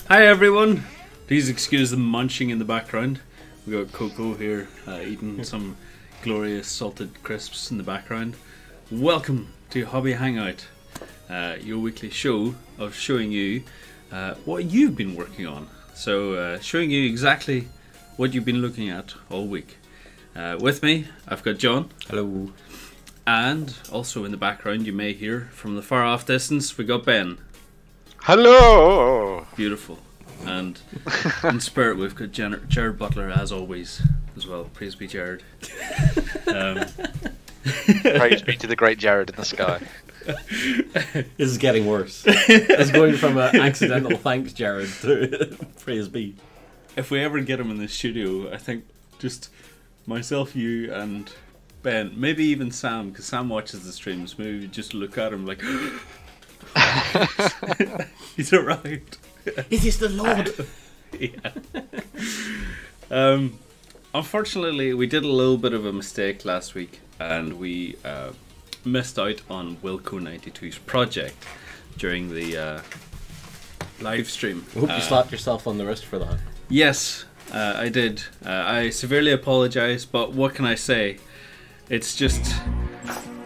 Hi everyone! Please excuse the munching in the background. We got Coco here eating some glorious salted crisps in the background. Welcome to Hobby Hangout, your weekly show of showing you what you've been working on. So showing you exactly what you've been looking at all week. With me, I've got John. Hello. And also in the background, you may hear from the far off distance, we got Ben. Hello! Beautiful. And in spirit, we've got Jared Butler as always as well. Praise be Jared. Praise be to the great Jared in the sky. This is getting worse. It's going from an accidental thanks, Jared, to praise be. If we ever get him in the studio, I think just myself, you, and Ben, maybe even Sam, because Sam watches the streams. Maybe we just look at him like, he's arrived. It is the Lord. Yeah. Unfortunately, we did a little bit of a mistake last week, and we missed out on Wilco92's project during the live stream. I hope you slapped yourself on the wrist for that. Yes, I did. I severely apologise, but what can I say? It's just,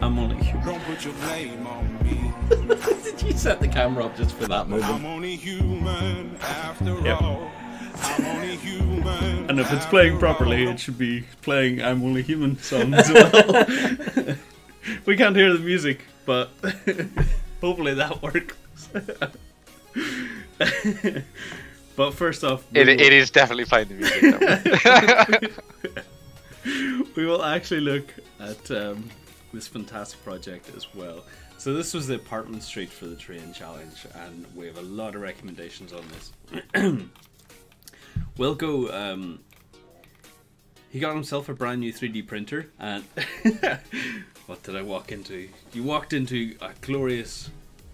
I'm only human. Don't put your blame on me. Did you set the camera up just for that moment? I'm only human after all. I'm only human. And if it's playing properly, it should be playing I'm Only Human song as well. We can't hear the music, but hopefully that works. But first off, It is definitely playing the music. we will actually look at this fantastic project as well. So this was the Apartment Street for the Terrain Challenge, and we have a lot of recommendations on this. Wilco, he got himself a brand new 3D printer, and what did I walk into? You walked into a glorious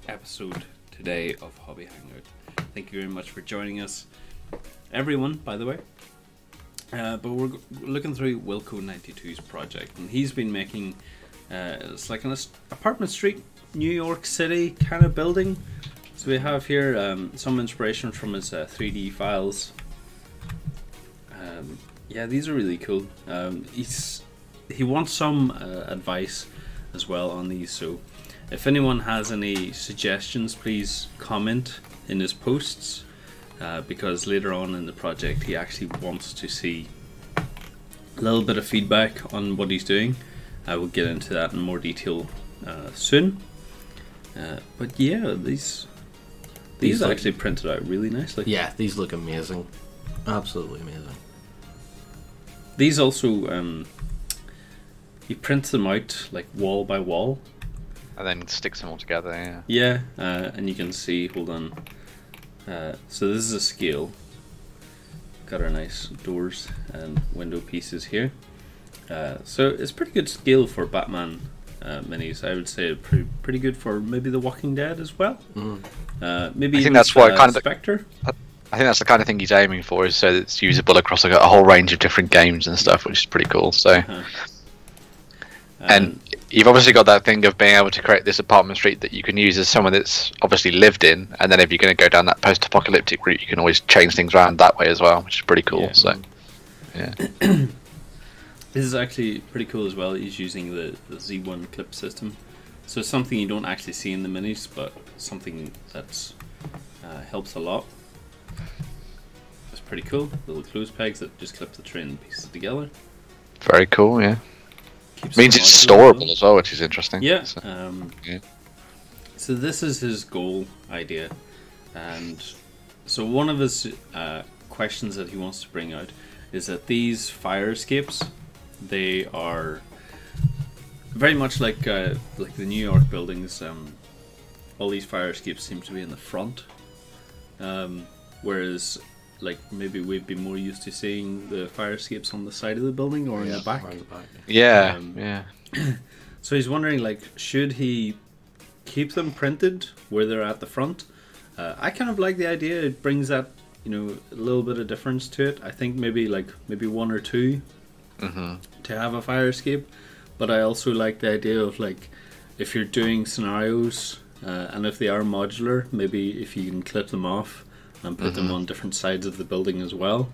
episode today of Hobby Hangout. Thank you very much for joining us, everyone, by the way. But we're looking through Wilco92's project, and he's been making it's like an apartment street, New York City kind of building. So we have here some inspiration from his 3D files. Yeah, these are really cool. He wants some advice as well on these, so if anyone has any suggestions, please comment in his posts. Because later on in the project he actually wants to see a little bit of feedback on what he's doing. I will get into that in more detail soon. But yeah, these actually printed out really nicely. Yeah, these look amazing. Absolutely amazing. These also, he prints them out like wall by wall. And then sticks them all together, yeah. Yeah, and you can see, hold on. So this is a scale. Got our nice doors and window pieces here. So it's pretty good scale for Batman minis. I would say pretty good for maybe The Walking Dead as well. Maybe I think that's what kind of Spectre. I think that's the kind of thing he's aiming for, is so that it's usable across a whole range of different games and stuff, which is pretty cool. So, and you've obviously got that thing of being able to create this apartment street that you can use as someone that's obviously lived in, and then if you're going to go down that post-apocalyptic route, you can always change things around that way as well, which is pretty cool. Yeah. So, yeah. This is actually pretty cool as well. He's using the Z1 clip system, so it's something you don't actually see in the minis, but something that's helps a lot. It's pretty cool. Little clothes pegs that just clip the train pieces together. Very cool, yeah. Keeps Means it it's modular storable as well, which is interesting. Yeah. So, yeah. So this is his goal idea, and so one of his questions that he wants to bring out is that these fire escapes, they are very much like the New York buildings. All these fire escapes seem to be in the front, whereas like maybe we'd be more used to seeing the fire escapes on the side of the building or in the back. Yeah, yeah. So he's wondering, like, should he keep them printed where they're at the front? I kind of like the idea. It brings that, you know, a little bit of difference to it. I think maybe one or two to have a fire escape. But I also like the idea of, like, if you're doing scenarios and if they are modular, maybe if you can clip them off and put them on different sides of the building as well.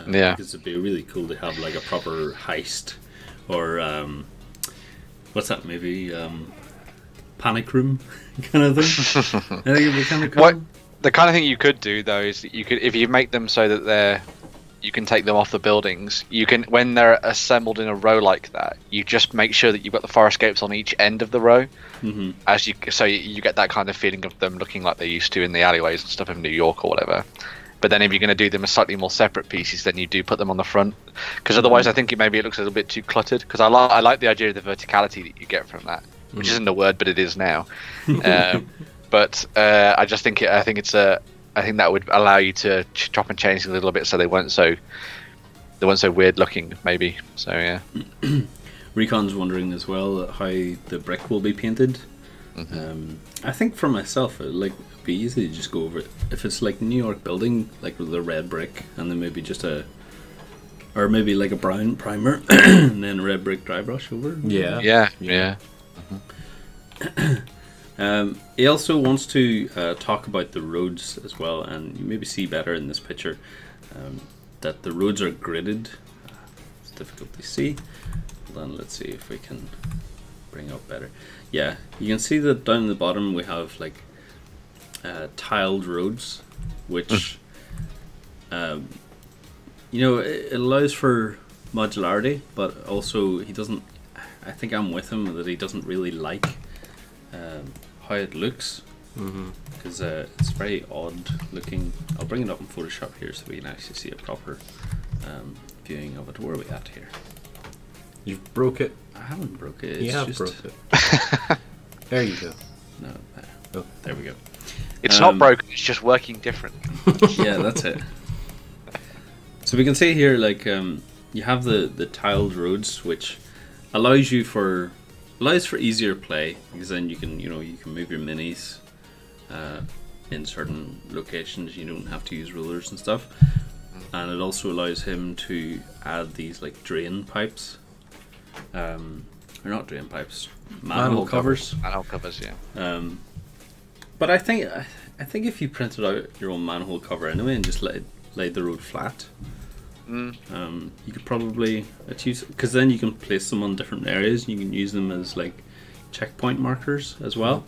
Yeah. Because it'd be really cool to have like a proper heist, or what's that movie? Panic Room kind of thing. I think it'd be kind of cool. What the kind of thing you could do though is that you could, if you make them so that you can take them off the buildings. You can, when they're assembled in a row like that, you just make sure that you've got the fire escapes on each end of the row, so you get that kind of feeling of them looking like they used to in the alleyways and stuff in New York or whatever. But then if you're going to do them as slightly more separate pieces, then you do put them on the front, because otherwise I think maybe it looks a little bit too cluttered. Because I like the idea of the verticality that you get from that, which isn't a word, but it is now. But I just think I think that would allow you to chop and change a little bit, so they weren't so weird looking, maybe. So yeah. Recon's wondering as well how the brick will be painted. I think for myself, it'd be easy to just go over it. If it's like New York building, like with a red brick, and then maybe or maybe like a brown primer, and then a red brick dry brush over. Yeah. He also wants to talk about the roads as well, and you maybe see better in this picture that the roads are gridded. It's difficult to see. Hold on, let's see if we can bring up better. Yeah, you can see that down in the bottom we have like tiled roads, which it allows for modularity, but also I think I'm with him that he doesn't really like how it looks, because it's very odd looking. I'll bring it up in Photoshop here so we can actually see a proper viewing of it. Where are we at here? You've broke it. I haven't broke it. You have broke it. There you go. No, there. Oh, there we go. It's not broken. It's just working different. Yeah, that's it. So we can see here, like you have the tiled roads, which allows for easier play, because then you can move your minis in certain locations. You don't have to use rulers and stuff, and it also allows him to add these like drain pipes, or not drain pipes, manhole covers. Manhole covers, yeah. But I think if you printed out your own manhole cover anyway and just laid the road flat, you could probably achieve, because then you can place them on different areas and you can use them as like checkpoint markers as well.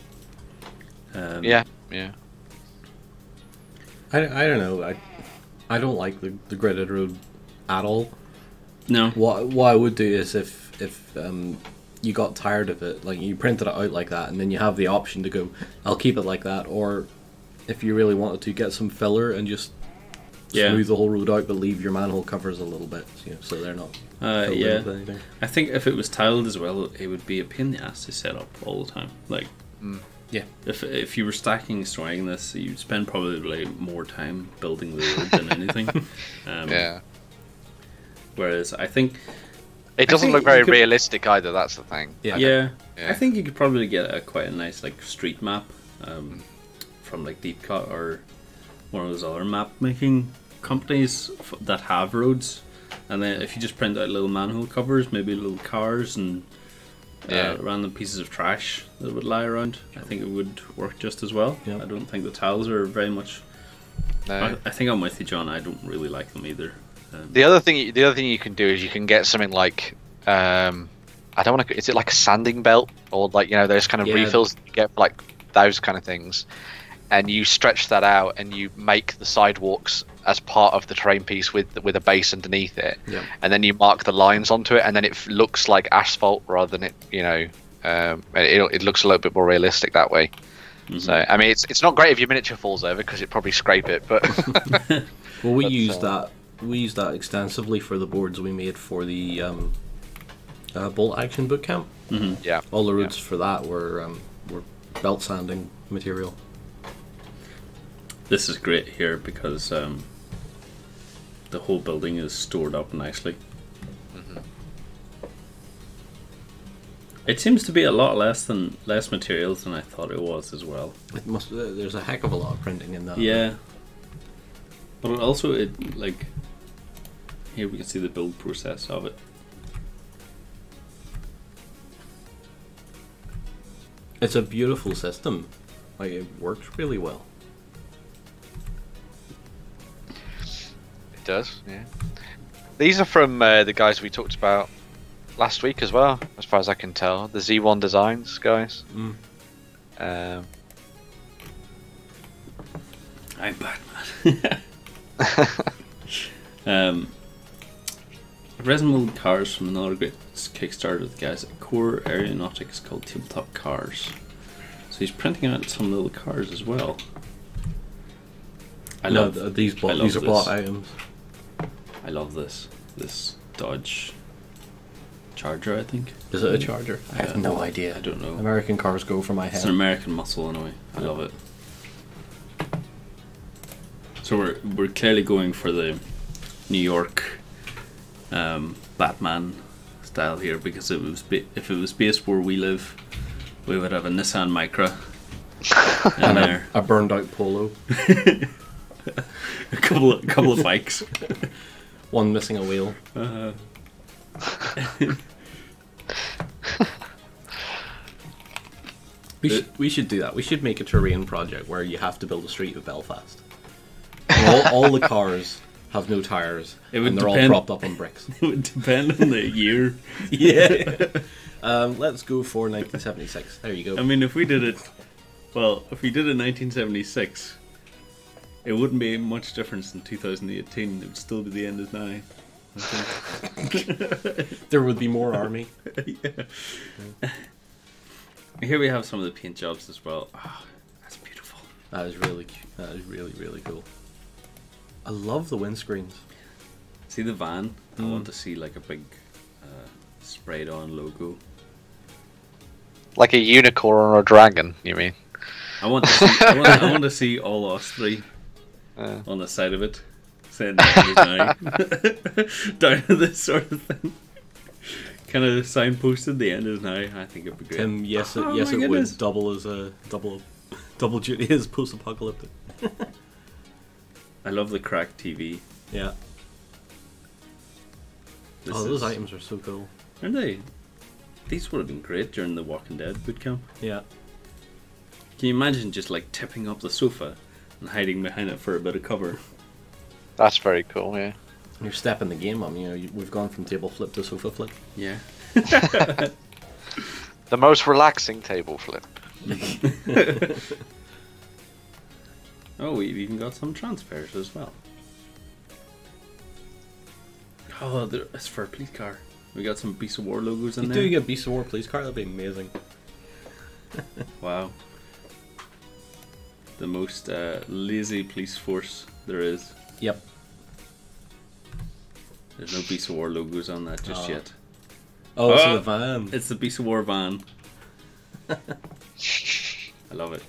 Yeah. I don't know. I don't like the gridded road at all. No. What I would do is if you got tired of it, like you printed it out like that, and then you have the option to go, I'll keep it like that, or if you really wanted to, get some filler and just smooth the whole road out, but leave your manhole covers a little bit, so they're not filled in with anything. I think if it was tiled as well, it would be a pain in the ass to set up all the time. Like, if you were stacking and storing this, you'd spend probably more time building the road than anything. Whereas I think it doesn't look very realistic either. That's the thing. Yeah. I think you could probably get quite a nice like street map from like Deep Cut or one of those other map making companies that have roads, and then if you just print out little manhole covers, maybe little cars and random pieces of trash that would lie around, I think it would work just as well. I don't think the tiles are very much. No. I think I'm with you, John. I don't really like them either. The other thing you can do is you can get something like I don't want to. Is it like a sanding belt, or like those kind of refills that you get for like those kind of things, and you stretch that out and you make the sidewalks as part of the terrain piece with a base underneath it, and then you mark the lines onto it, and then it looks like asphalt rather than it looks a little bit more realistic that way. So I mean, it's not great if your miniature falls over because it'd probably scrape it, but well, we used that extensively for the boards we made for the bolt action boot camp. Yeah, all the routes for that were belt sanding material. This is great here because the whole building is stored up nicely. It seems to be a lot less materials than I thought it was as well. It must. There's a heck of a lot of printing in that. Yeah, but also here we can see the build process of it. It's a beautiful system. Like, it works really well. does. Yeah. These are from the guys we talked about last week as well, as far as I can tell. The Z1 Designs guys. Mm. I'm Batman. Resin-molded cars from another great Kickstarter of the guys at Core Aeronautics called Tabletop Cars. So he's printing out some little cars as well. I love these are plot items. I love this Dodge Charger, I think. Is it a Charger? I have no idea. I don't know. American cars go for my head. It's an American muscle anyway. I love it. So we're clearly going for the New York Batman style here, because if it was based where we live, we would have a Nissan Micra in there, a burned out Polo, a couple of bikes, one missing a wheel. We should do that. We should make a terrain project where you have to build a street of Belfast. All the cars have no tires, and they're all propped up on bricks. It would depend on the year. Yeah. Let's go for 1976. There you go. I mean, if we did it 1976, it wouldn't be much difference in 2018. It would still be the end is now. I think. There would be more army. Yeah. Here we have some of the paint jobs as well. Oh, that's beautiful. That is really cute. That is really, really cool. I love the windscreens. See the van? I want to see like a big sprayed on logo. Like a unicorn or a dragon, you mean? I want to see all us three on the side of it, saying down to this sort of thing. Kind of signposted the end is now. I think it'd be great. Tim, yes, it would double as a double duty as post-apocalyptic. I love the cracked TV. Yeah. Those items are so cool. Aren't they? These would have been great during the Walking Dead bootcamp. Yeah. Can you imagine just like tipping up the sofa and hiding behind it for a bit of cover? That's very cool, yeah. You're stepping the game up. We've gone from table flip to sofa flip. Yeah. The most relaxing table flip. Oh, we've even got some transfers as well. Oh, it's for a police car. We got some Beast of War logos in there. Do you get Beast of War police car? That'd be amazing. Wow. The most lazy police force there is. Yep. There's no Beast of War logos on that just yet. Oh, it's the van. It's the Beast of War van. I love it.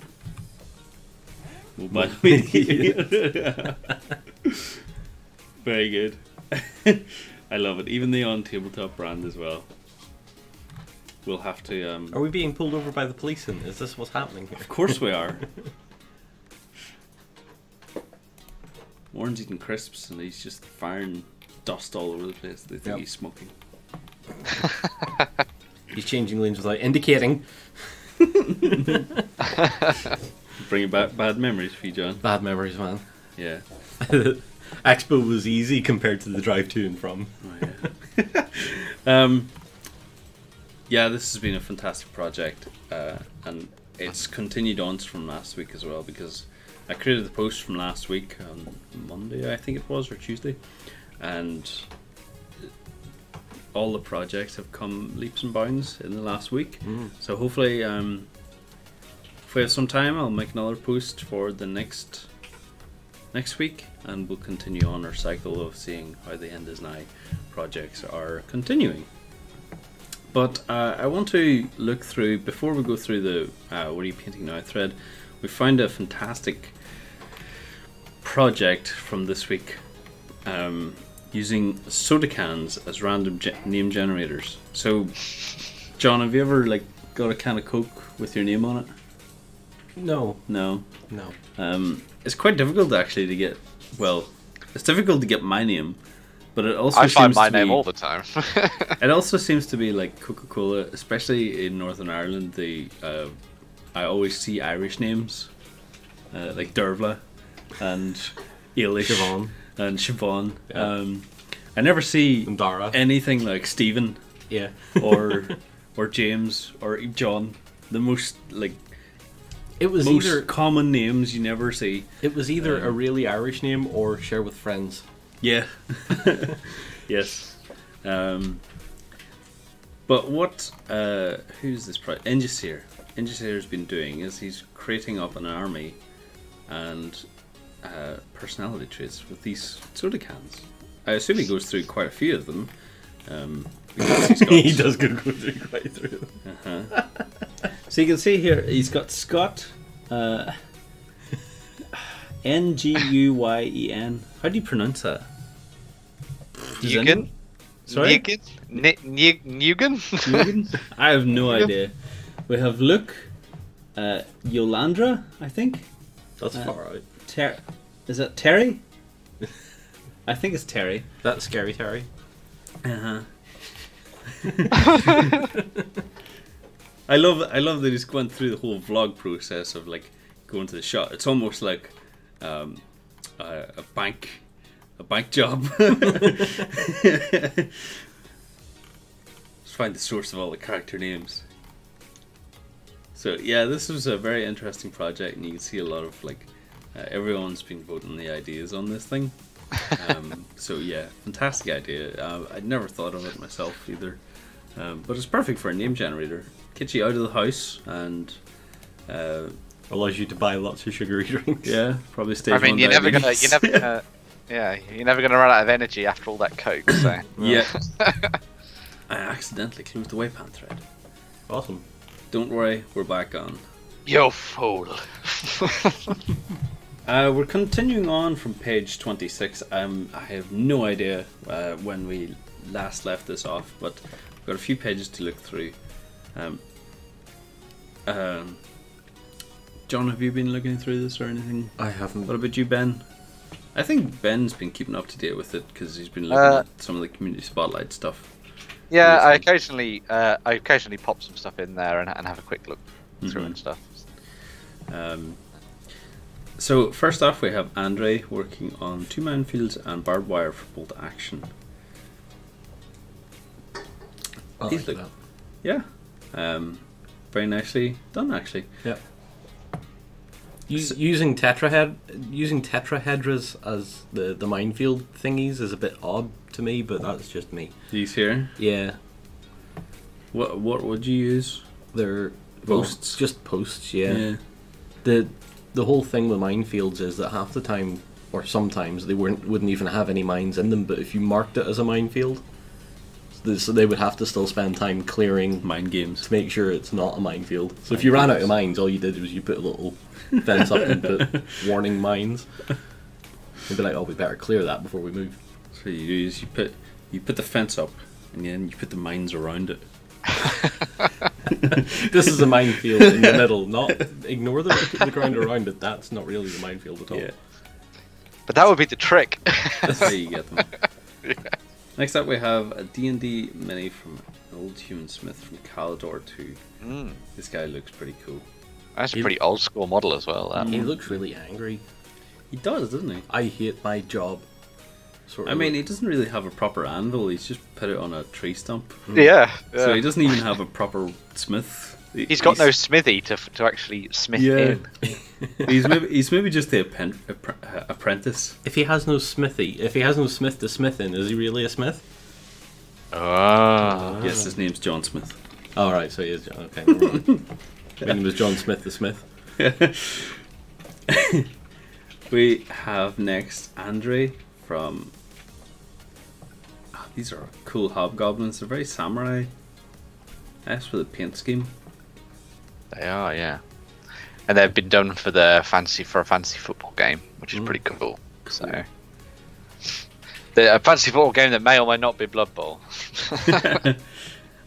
Very good. I love it. Even the OnTableTop brand as well. We'll have to. Are we being pulled over by the police? And is this what's happening here? Of course we are. Warren's eating crisps and he's just firing dust all over the place. They think he's smoking. He's changing lanes without indicating. Bringing back bad memories for you, John. Bad memories, man. Yeah. Expo was easy compared to the drive to and from. Oh, yeah. Yeah, this has been a fantastic project, and it's continued on from last week as well, because I created the post from last week on Monday, I think it was, or Tuesday, and all the projects have come leaps and bounds in the last week. So hopefully, if we have some time, I'll make another post for the next week, and we'll continue on our cycle of seeing how the End Is Now projects are continuing. But I want to look through, before we go through the what are you painting now thread, we found a fantastic project from this week using soda cans as random name generators. So, John, have you ever got a can of Coke with your name on it? No. It's quite difficult actually to get. Well, it's difficult to get my name, but it also I find seems my to name be, all the time. It also seems to be like Coca-Cola, especially in Northern Ireland. I always see Irish names like Dervla and Eilish and Siobhan. Yeah. I never see And Dara. anything like Stephen Yeah. or James or John. The most like It was most either common names you never see. a really Irish name or share with friends. Yeah. Yes. But what who's this project? Ingisir's been doing is he's creating up an army and personality traits with these soda cans. I assume he goes through quite a few of them. Because he's got... He does go through quite through them. Uh-huh. So you can see here he's got Scott Nguyen. How do you pronounce that? Nugan? Sorry? Nugan? Nugan? I have no idea. We have Luke, Yolandra, I think. That's far out. Is that Terry? I think it's Terry. That's Scary Terry. Uh-huh. I love that he's going through the whole vlog process of like going to the shop. It's almost like a bank job. Let's find the source of all the character names. So yeah, this was a very interesting project, and you can see a lot of like everyone's been voting the ideas on this thing. So yeah, fantastic idea. I'd never thought of it myself either, but it's perfect for a name generator. Gets you out of the house and Allows you to buy lots of sugary drinks. yeah, probably stage I mean, one you're never diabetes. gonna run out of energy after all that coke. So Yeah. I accidentally closed the waypan thread. Awesome. Don't worry, we're back on. you fool. We're continuing on from page 26. I have no idea when we last left this off, but we've got a few pages to look through. John, have you been looking through this or anything? I haven't. What about you, Ben? I think Ben's been keeping up to date with it because he's been looking at some of the community spotlight stuff. Yeah, I occasionally pop some stuff in there and have a quick look through and stuff. So first off, we have Andre working on 2 minefields and barbed wire for bolt action. I These like look, that. yeah, very nicely done actually. Yeah. Using tetrahedras as the minefield thingies is a bit odd to me, but that's just me. These here, Yeah, what would you use? they're Posts. just posts. Yeah. The whole thing with minefields is that half the time, or sometimes, they wouldn't even have any mines in them. But if you marked it as a minefield, so they would have to still spend time clearing Mind games. to make sure it's not a minefield. So if you ran out of mines, all you did was you put a little fence up and put warning mines. You'd be like, oh, we better clear that before we move. So you do is you put the fence up, and then you put the mines around it. This is a minefield in the middle. Not ignore the ground around it. That's not really the minefield at all. Yeah, But that would be the trick. that's how you get them. Yeah. Next up, we have a D&D mini from an old human smith from Calidor 2. This guy looks pretty cool. That's a pretty old school model as well. That. He looks really angry. He does, doesn't he? I hate my job. Sort I of mean, he doesn't really have a proper anvil. He's just put it on a tree stump. Yeah. So he doesn't even have a proper smith. He's got no smithy to actually smith in. he's maybe just the apprentice. If he has no smithy, if he has no smith to smith in, is he really a smith? Ah. Yes, his name's John Smith. Oh, right, so he is John. Okay, never mind. My name was John Smith the Smith. We have next Andre from... these are cool hobgoblins. They're very samurai. As for the paint scheme. They are, yeah. And they've been done for a fantasy football game, which is pretty cool. So, a fantasy football game that may or may not be Blood Bowl.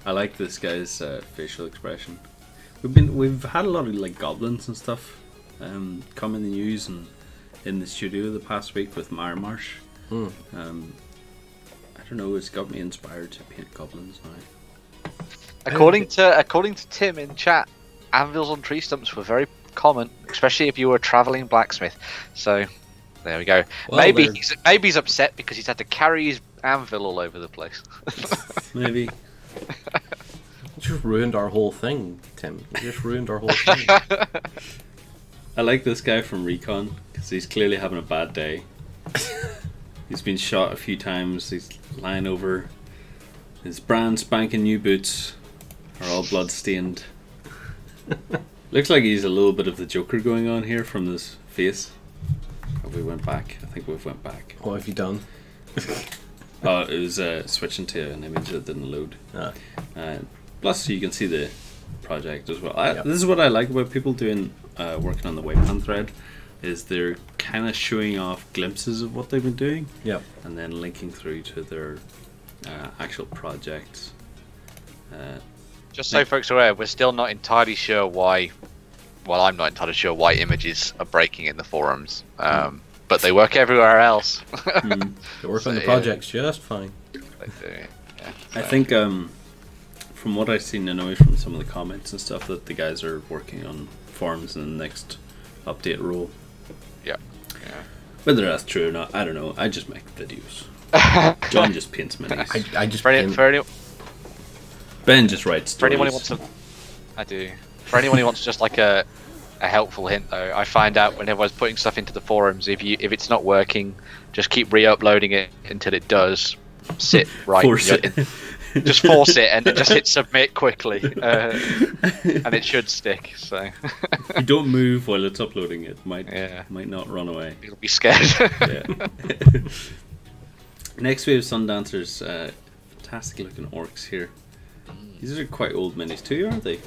I like this guy's facial expression. We've had a lot of like goblins and stuff come in the news and in the studio the past week with Marsh. I don't know. It's got me inspired to paint goblins now. According to Tim in chat, anvils on tree stumps were very common, especially if you were a travelling blacksmith. So There we go. Well, maybe he's upset because he's had to carry his anvil all over the place. Maybe. You just ruined our whole thing, Tim. You just ruined our whole thing. I like this guy from Recon because he's clearly having a bad day. He's been shot a few times. He's lying over. His brand spanking new boots are all blood stained. Looks like he's a little bit of the Joker going on here from his face. Have we went back? I think we've went back. What have you done? Oh, it was switching to an image that didn't load. Ah. Plus, you can see the project as well. Yep. This is what I like about people doing working on the webcam thread, is they're kind of showing off glimpses of what they've been doing. Yep. And then linking through to their actual projects. Just so folks are aware, we're still not entirely sure why. Well, I'm not entirely sure why images are breaking in the forums, but they work everywhere else. They work on the projects just fine. They do. Yeah, I think from what I've seen anyway from some of the comments and stuff, that the guys are working on forums in the next update rule. Yeah. Whether that's true or not, I don't know. I just make videos. John just paints minis. I just Ben just writes stories. For anyone who wants to, I do. For anyone who wants just like a helpful hint though, I find out whenever I was putting stuff into the forums, if it's not working, just keep re-uploading it until it does. Sit right. Force it. Just force it and then just hit submit quickly, and it should stick. So you don't move while it's uploading. It might not run away. You'll be scared. Yeah. Next we have Sundancers. Fantastic looking orcs here. These are quite old minis too, aren't they?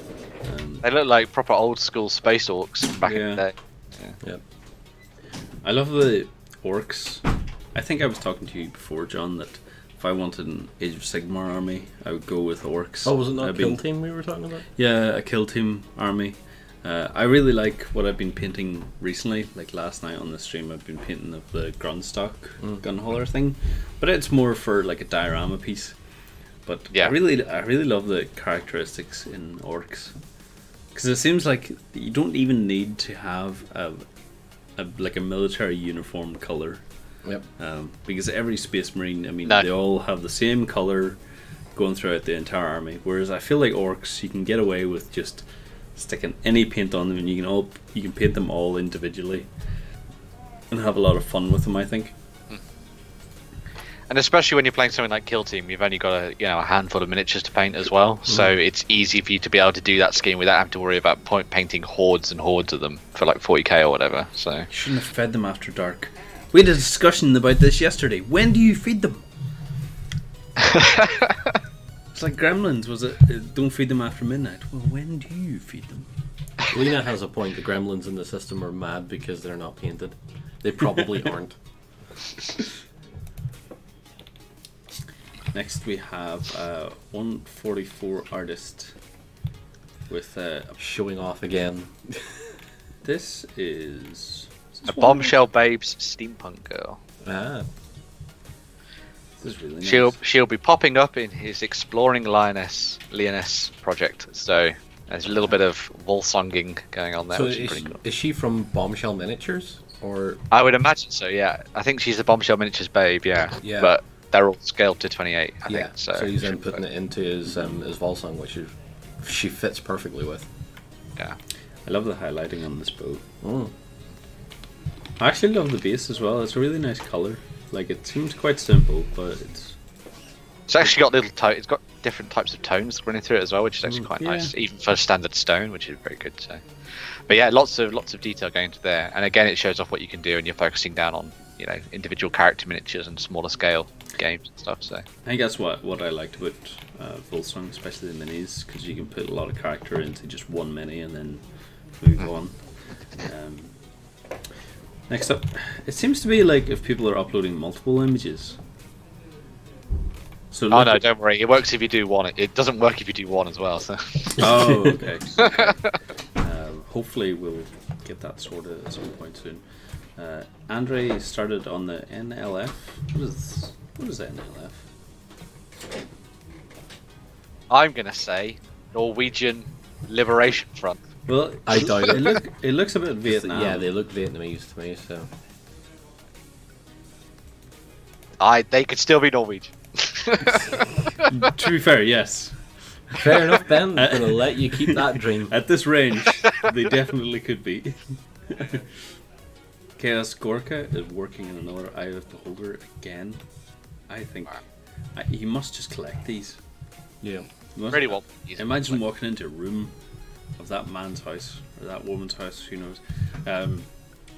They look like proper old school space orcs from back in the day. Yeah. I love the orcs. I think I was talking to you before, John, that if I wanted an Age of Sigmar army, I would go with orcs. Oh, was it not a kill team we were talking about? Yeah, a kill team army. I really like what I've been painting recently. Like last night on the stream, I've been painting of the Grundstock gun hauler thing, but it's more for like a diorama piece. But yeah, I really love the characteristics in orcs, because it seems like you don't even need to have a military uniform color. Yep. Because every Space Marine, I mean, they all have the same color going throughout the entire army. Whereas I feel like orcs, you can get away with just sticking any paint on them, and you can paint them all individually and have a lot of fun with them, I think. And especially when you're playing something like Kill Team, you've only got a handful of miniatures to paint as well, so it's easy for you to be able to do that scheme without having to worry about painting hordes and hordes of them for like 40k or whatever. So you shouldn't have fed them after dark. We had a discussion about this yesterday. When do you feed them? It's like Gremlins, was it? Don't feed them after midnight. Well, when do you feed them? Lena has a point. The Gremlins in the system are mad because they're not painted. They probably aren't. Next we have 144 artist with showing off again. This is a Bombshell Babes steampunk girl. Ah. This is really nice. She'll be popping up in his Exploring Lioness project. So there's a little bit of Volsonging going on there. So which is pretty cool. Is she from Bombshell Miniatures, or? I would imagine so. Yeah, I think she's the Bombshell Miniatures babe. Yeah. Yeah. But they're all scaled to 28. I think. So he's then putting it into his Volsong, which she fits perfectly with. Yeah. I love the highlighting on this bow. Mm. I actually love the base as well. It's a really nice color. Like, it seems quite simple, but it's actually got it's got different types of tones running through it as well, which is actually quite nice, even for standard stone, which is very good. So, but yeah, lots of detail going into there, and again, it shows off what you can do, and you're focusing down on individual character miniatures and smaller scale games and stuff. So I think that's what I liked about Volsong, especially the minis, because you can put a lot of character into just one mini and then move on. Next up, it seems to be like if people are uploading multiple images. So no, don't worry. It works if you do one. It doesn't work if you do one as well. So. Oh, okay. Hopefully we'll get that sorted at some point soon. Andre started on the NLF. What is NLF? I'm gonna say Norwegian Liberation Front. Well, I doubt it. It looks a bit Vietnam. Yeah, they look Vietnamese to me. So They could still be Norwegian. To be fair, yes. Fair enough, Ben. I'm going to let you keep that dream. At this range, they definitely could be. Chaos Gorka is working in another Eye of the Beholder again. I think he must just collect these. Yeah. Really well. Imagine walking into a room of that man's house or that woman's house, who knows. And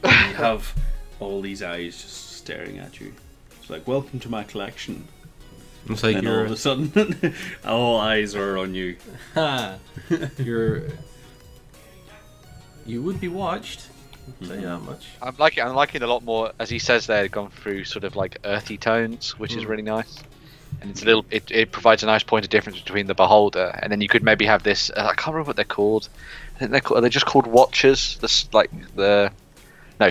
you have all these eyes just staring at you. It's like, welcome to my collection. It's like and all of a sudden, all eyes are on you. You would be watched. I'll tell you that much. I'm liking a lot more, as he says there, gone through sort of like earthy tones, which is really nice. And it's a little, it provides a nice point of difference between the beholder, and then you could maybe have this. I can't remember what they're called. I think they're just called watchers.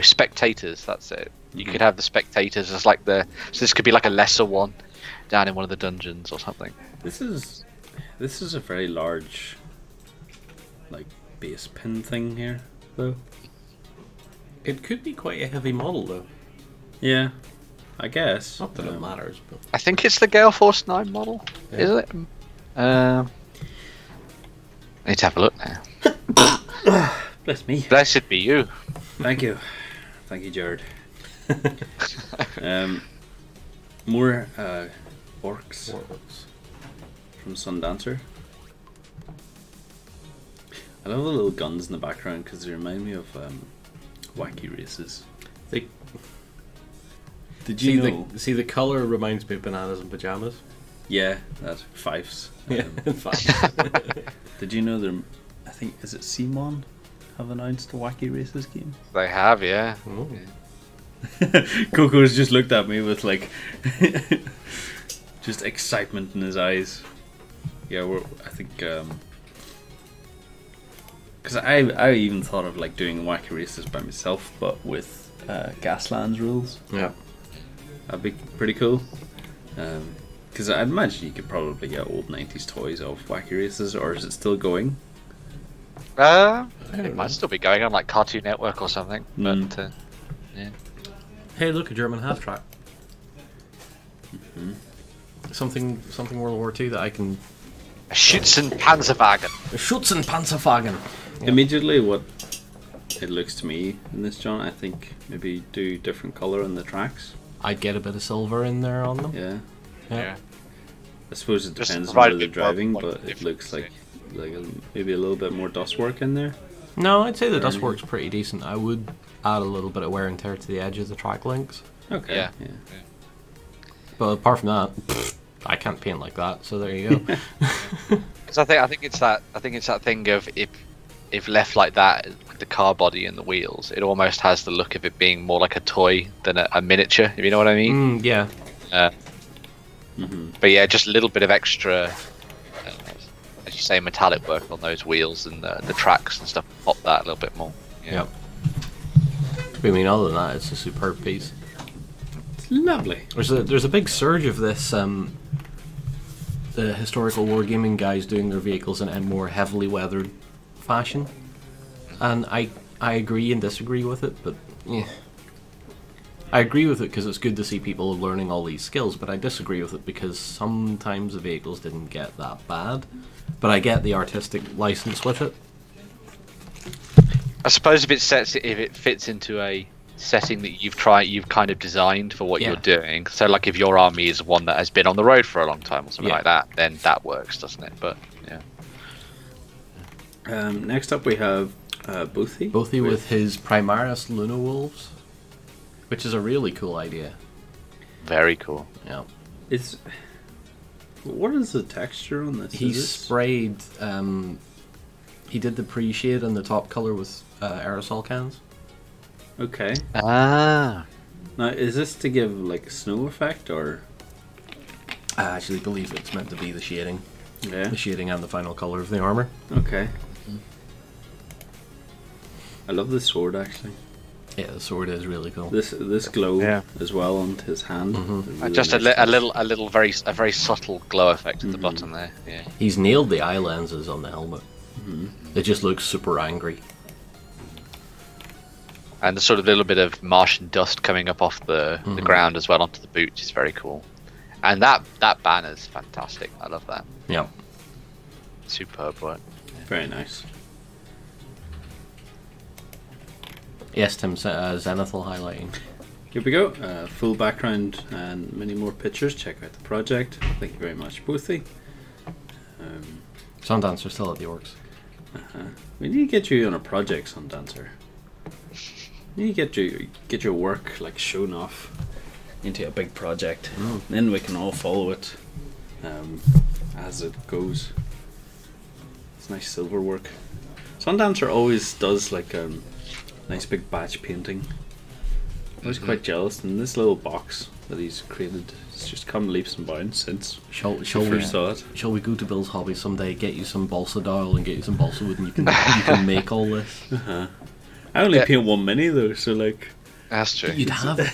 Spectators. That's it. You could have the spectators as like so this could be like a lesser one down in one of the dungeons or something. This is a very large, like, base pin thing here, though. It could be quite a heavy model, though. Yeah, I guess. Not that it matters, but I think it's the Gale Force 9 model, is it? I need to have a look now. Bless me. Blessed be you. Thank you, Jared. More orcs from Sundancer. I love the little guns in the background because they remind me of wacky races. Did you know? See, the color reminds me of bananas and pajamas. Yeah, that's Fifes. Yeah, Fifes. Did you know I think, is it Simon have announced a wacky races game? They have, yeah. Goku's just looked at me with like just excitement in his eyes. Yeah, I think because I even thought of like doing wacky races by myself, but with Gaslands rules. Yeah, that'd be pretty cool. Because I'd imagine you could probably get old 90s toys of wacky races, or is it still going? It might still be going on like Cartoon Network or something. But yeah. Hey, look, a German half track. Something World War II that I can. A Schützenpanzerwagen. A Schützenpanzerwagen. Yeah. Immediately, what it looks to me in this, John, I think maybe do different color on the tracks. I'd get a bit of silver in there on them. Yeah. I suppose it Just depends on provide where a they're bit more driving, point but it looks like maybe a little bit more dust work in there. No, I'd say the dust work's pretty decent. I would add a little bit of wear and tear to the edge of the track links. Okay. Yeah. But apart from that, I can't paint like that. So there you go. Because I think it's that thing of if left like that, with the car body and the wheels, it almost has the look of it being more like a toy than a miniature. If you know what I mean? Yeah. But yeah, just a little bit of extra, as you say, metallic work on those wheels and the tracks and stuff. Pop that a little bit more. Yep. I mean, other than that, it's a superb piece. It's lovely. There's a big surge of this. The historical wargaming guys doing their vehicles in a more heavily weathered fashion, and I agree and disagree with it, but yeah. I agree with it because it's good to see people learning all these skills, but I disagree with it because sometimes the vehicles didn't get that bad. But I get the artistic license with it. I suppose if it fits into a setting that you've kind of designed for what you're doing. So like if your army is one that has been on the road for a long time or something like that, then that works, doesn't it? But yeah. Next up we have Bothie. Bothie with his Primaris Luna Wolves, which is a really cool idea. Very cool. Yeah. What is the texture on this? He sprayed. He did the pre-shade and the top color with aerosol cans. Okay. Ah. Now, is this to give like a snow effect, or? I actually believe it's meant to be the shading. Yeah. The shading and the final color of the armor. Okay. I love the sword actually. Yeah, the sword is really cool. This glow as well on his hand. Really Just nice a little very subtle glow effect at the bottom there. Yeah. He's nailed the eye lenses on the helmet. It just looks super angry. And the sort of little bit of Martian dust coming up off the ground as well onto the boot is very cool. And that banner's fantastic. I love that. Yeah. Superb work. Very nice. Yes, Tim, Zenithal highlighting. Here we go. Full background and many more pictures. Check out the project. Thank you very much, both of you. Sundancer still at the Oryx. We need to get you on a project, Sundancer. You need to get your work like shown off into a big project. Then we can all follow it as it goes. It's nice silver work. Sundancer always does like nice big batch painting. I was quite jealous, and this little box that he's created has just come leaps and bounds since Shall I first saw it. Shall we go to Bill's hobby someday, get you some balsa dial and get you some balsa wood, and you can make all this? I only paint one mini though, so like... That's true. You'd have it.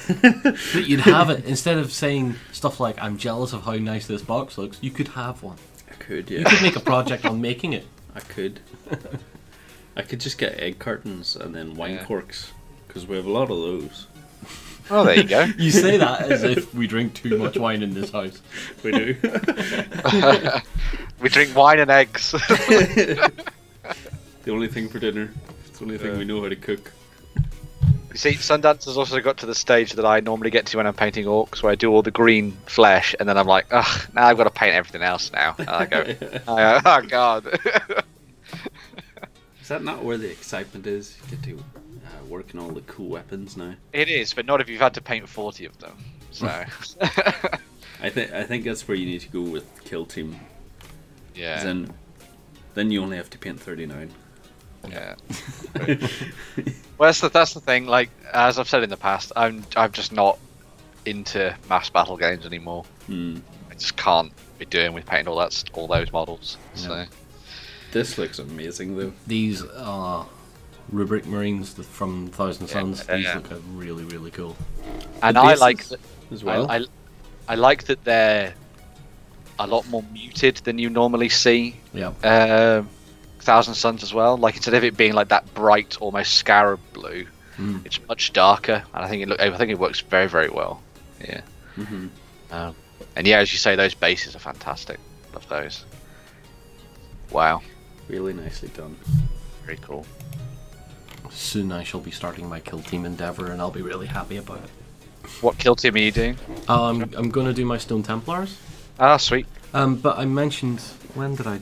But you'd have it. Instead of saying stuff like, I'm jealous of how nice this box looks, you could have one. I could, yeah. You could make a project on making it. I could. I could just get egg cartons and then wine corks, because we have a lot of those. Oh, there you go. You say that as if we drink too much wine in this house. We do. We drink wine and eggs. The only thing for dinner. It's the only thing we know how to cook. You see, Sundancer's also got to the stage that I normally get to when I'm painting orcs, where I do all the green flesh, and then I'm like, ugh, now I've got to paint everything else now. And I go, oh god. Is that not where the excitement is? You get to work on all the cool weapons now. It is, but not if you've had to paint 40 of them. So. I think that's where you need to go with Kill Team. Yeah. Then you only have to paint 39. Yeah. Well, that's the thing. Like, as I've said in the past, I'm just not into mass battle games anymore. I just can't be doing with painting all those models. Yeah. So. This looks amazing though. These rubric marines from Thousand Suns. These look really, really cool. And I like that as well. I like that they're a lot more muted than you normally see. Yeah. Thousand Suns as well. Like, instead of it being like that bright, almost scarab blue, it's much darker, and I think it works very, very well. Yeah. And yeah, as you say, those bases are fantastic. Love those. Wow. Really nicely done. Very cool. Soon I shall be starting my kill team endeavor, and I'll be really happy about it. What kill team are you doing? I'm going to do my Stone Templars. Ah, sweet. But I mentioned, when did I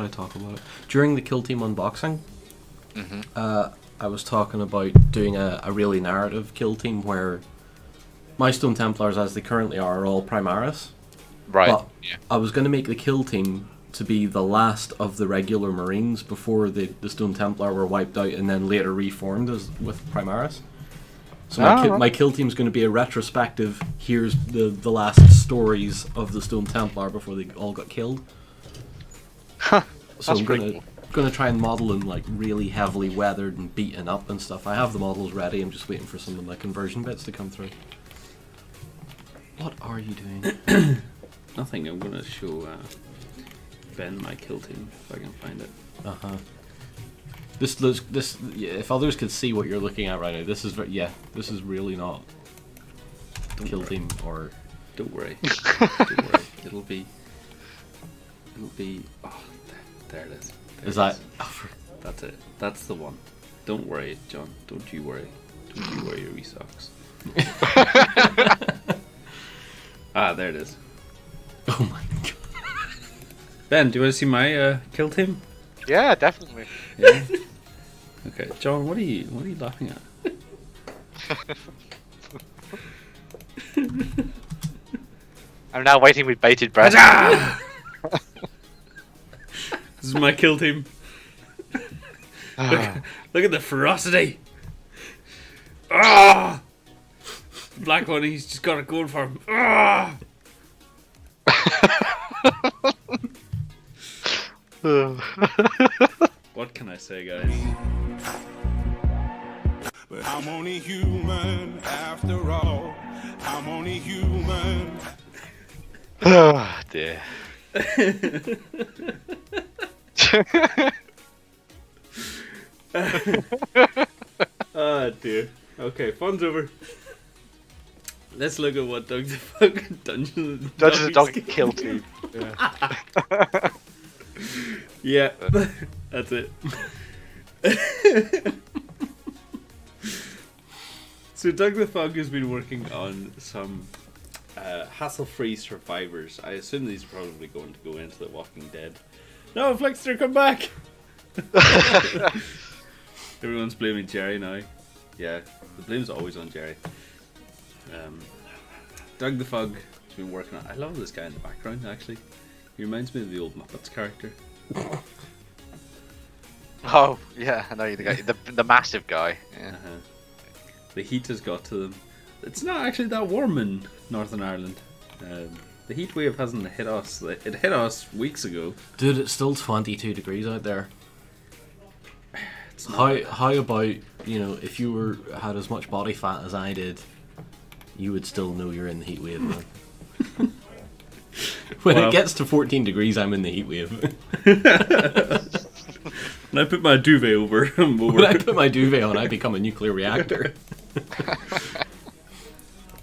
talk about it? During the kill team unboxing. I was talking about doing a really narrative kill team where my Stone Templars, as they currently are all Primaris. Right. But I was going to make the kill team to be the last of the regular Marines before the Stone Templar were wiped out and then later reformed with Primaris. So my kill team's going to be a retrospective. Here's the last stories of the Stone Templar before they all got killed. So I'm going to try and model them like really heavily weathered and beaten up and stuff. I have the models ready. I'm just waiting for some of the conversion bits to come through. What are you doing? Nothing. I'm going to show Ben my kill team if I can find it. This if others could see what you're looking at right now, this is really not kill team or. Don't worry. Don't worry. It'll be. Oh, there it is. Is that? That's it. That's the one. Don't worry, John. Don't you worry. Don't you worry your wee socks. There it is. Oh my god. Ben, do you want to see my kill team? Yeah, definitely. Yeah. Okay, John, what are you laughing at? I'm now waiting with bated breath. This is my kill team. Look at the ferocity. Black one, he's just got it going for him. What can I say, guys? But I'm only human after all. I'm only human. Oh dear. Oh dear. Okay, fun's over. Let's look at what Doug the Fuck Dungeons and Dogs can kill too. Yeah, that's it. So Doug the Fog has been working on some hassle-free survivors. I assume these are probably going to go into The Walking Dead. No, Flexter, come back! Everyone's blaming Jerry now. Yeah, the blame's always on Jerry. Doug the Fog has been working on... I love this guy in the background, actually. He reminds me of the old Muppets character. Oh, yeah, I know the massive guy. Yeah. The heat has got to them. It's not actually that warm in Northern Ireland. The heat wave hasn't hit us. It hit us weeks ago. Dude, it's still 22 degrees out there. How about, if you had as much body fat as I did, you would still know you're in the heat wave, man. When it gets to 14 degrees, I'm in the heat wave. When I put my duvet over, When I put my duvet on, I become a nuclear reactor.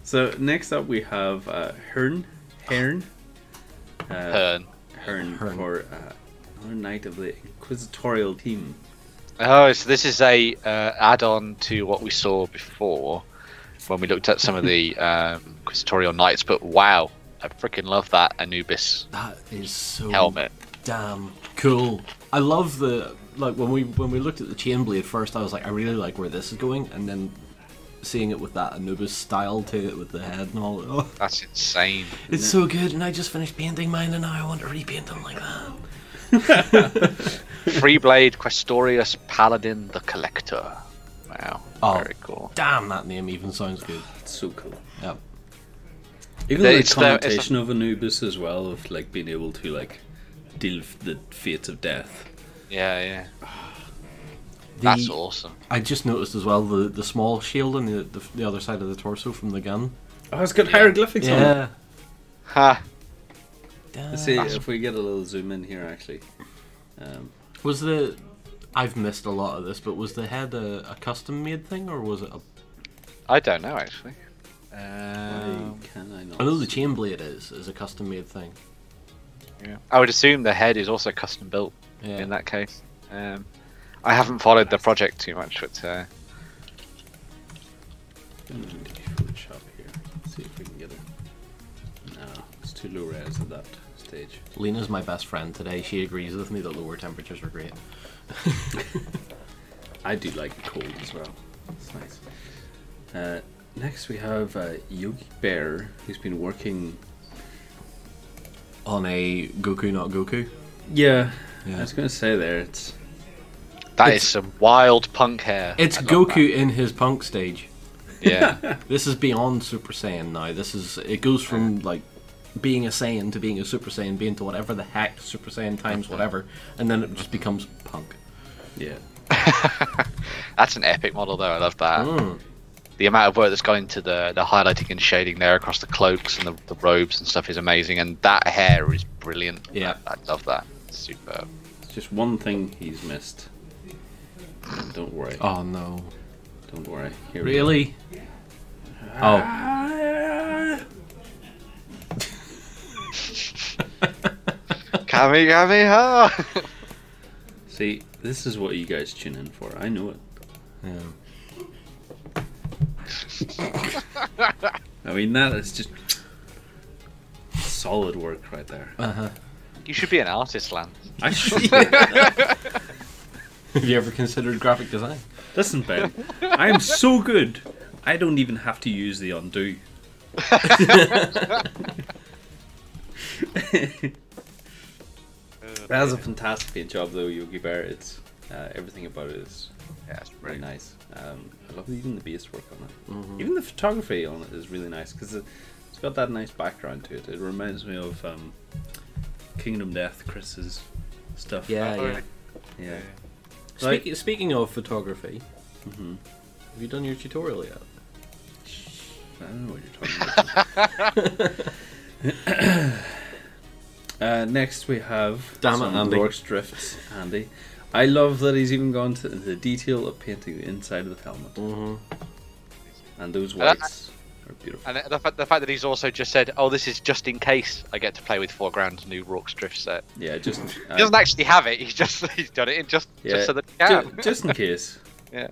So next up we have Hearn for another night of the Inquisitorial team. Oh, so this is a add-on to what we saw before when we looked at some of the Inquisitorial Knights. But wow, I freaking love that Anubis. That is so helmet. Damn cool. I love when we looked at the Chainblade first, I was like, I really like where this is going, and then seeing it with that Anubis style to it with the head and all. Oh, that's insane. It's so good, and I just finished painting mine, and now I want to repaint them like that. Freeblade Questorius Paladin the Collector. Wow, very cool. Damn, that name even sounds good. It's so cool. Yep. Even the connotation of Anubis as well, of like being able to like deal with the fates of death. Yeah. That's awesome. I just noticed as well the small shield on the other side of the torso from the gun. Oh, it's got hieroglyphics on it. Ha. Let's see if we get a little zoom in here, actually. I've missed a lot of this, but was the head a custom-made thing, or was it a... I don't know, actually. Why can I not? I know the Chainblade is a custom-made thing. Yeah. I would assume the head is also custom-built in that case. I haven't followed the project too much, but... Photoshop here. See if we can get it. No, it's too low res at that stage. Lena's my best friend today. She agrees with me that lower temperatures are great. I do like it cold as well. It's nice. Next we have Yogi Bear, who's been working on a Goku not Goku. Yeah. I was going to say there, That is some wild punk hair. It's Goku in his punk stage. Yeah. This is beyond Super Saiyan now. It goes from like being a Saiyan to being a Super Saiyan, being to whatever the heck Super Saiyan times whatever, and then it just becomes punk. Yeah. That's an epic model though, I love that. The amount of work that's gone into the highlighting and shading there across the cloaks and the robes and stuff is amazing, and that hair is brilliant. Yeah. I love that. It's superb. It's just one thing he's missed. Don't worry. Oh no. Don't worry. Here really? Oh. Kamehameha! See, this is what you guys tune in for. I know it. Yeah. I mean, that is just solid work right there. You should be an artist, Lance. I should. Have you ever considered graphic design? Listen, Ben, I am so good, I don't even have to use the undo. That was a fantastic paint job, though, Yogi Bear. It's everything about it is really nice. I love even the base work on it. Even the photography on it is really nice because it's got that nice background to it. It reminds me of Kingdom Death, Chris's stuff. Yeah. Speaking of photography, have you done your tutorial yet? I don't know what you're talking about. Next we have Oryx drifts. Andy, I love that he's even gone to the detail of painting the inside of the helmet. And those whites are beautiful. And the fact that he's also just said, "Oh, this is just in case I get to play with Foreground's new Rorke's Drift set." Yeah, just He doesn't actually have it. He's done it just so that he can. Just in case. Yeah.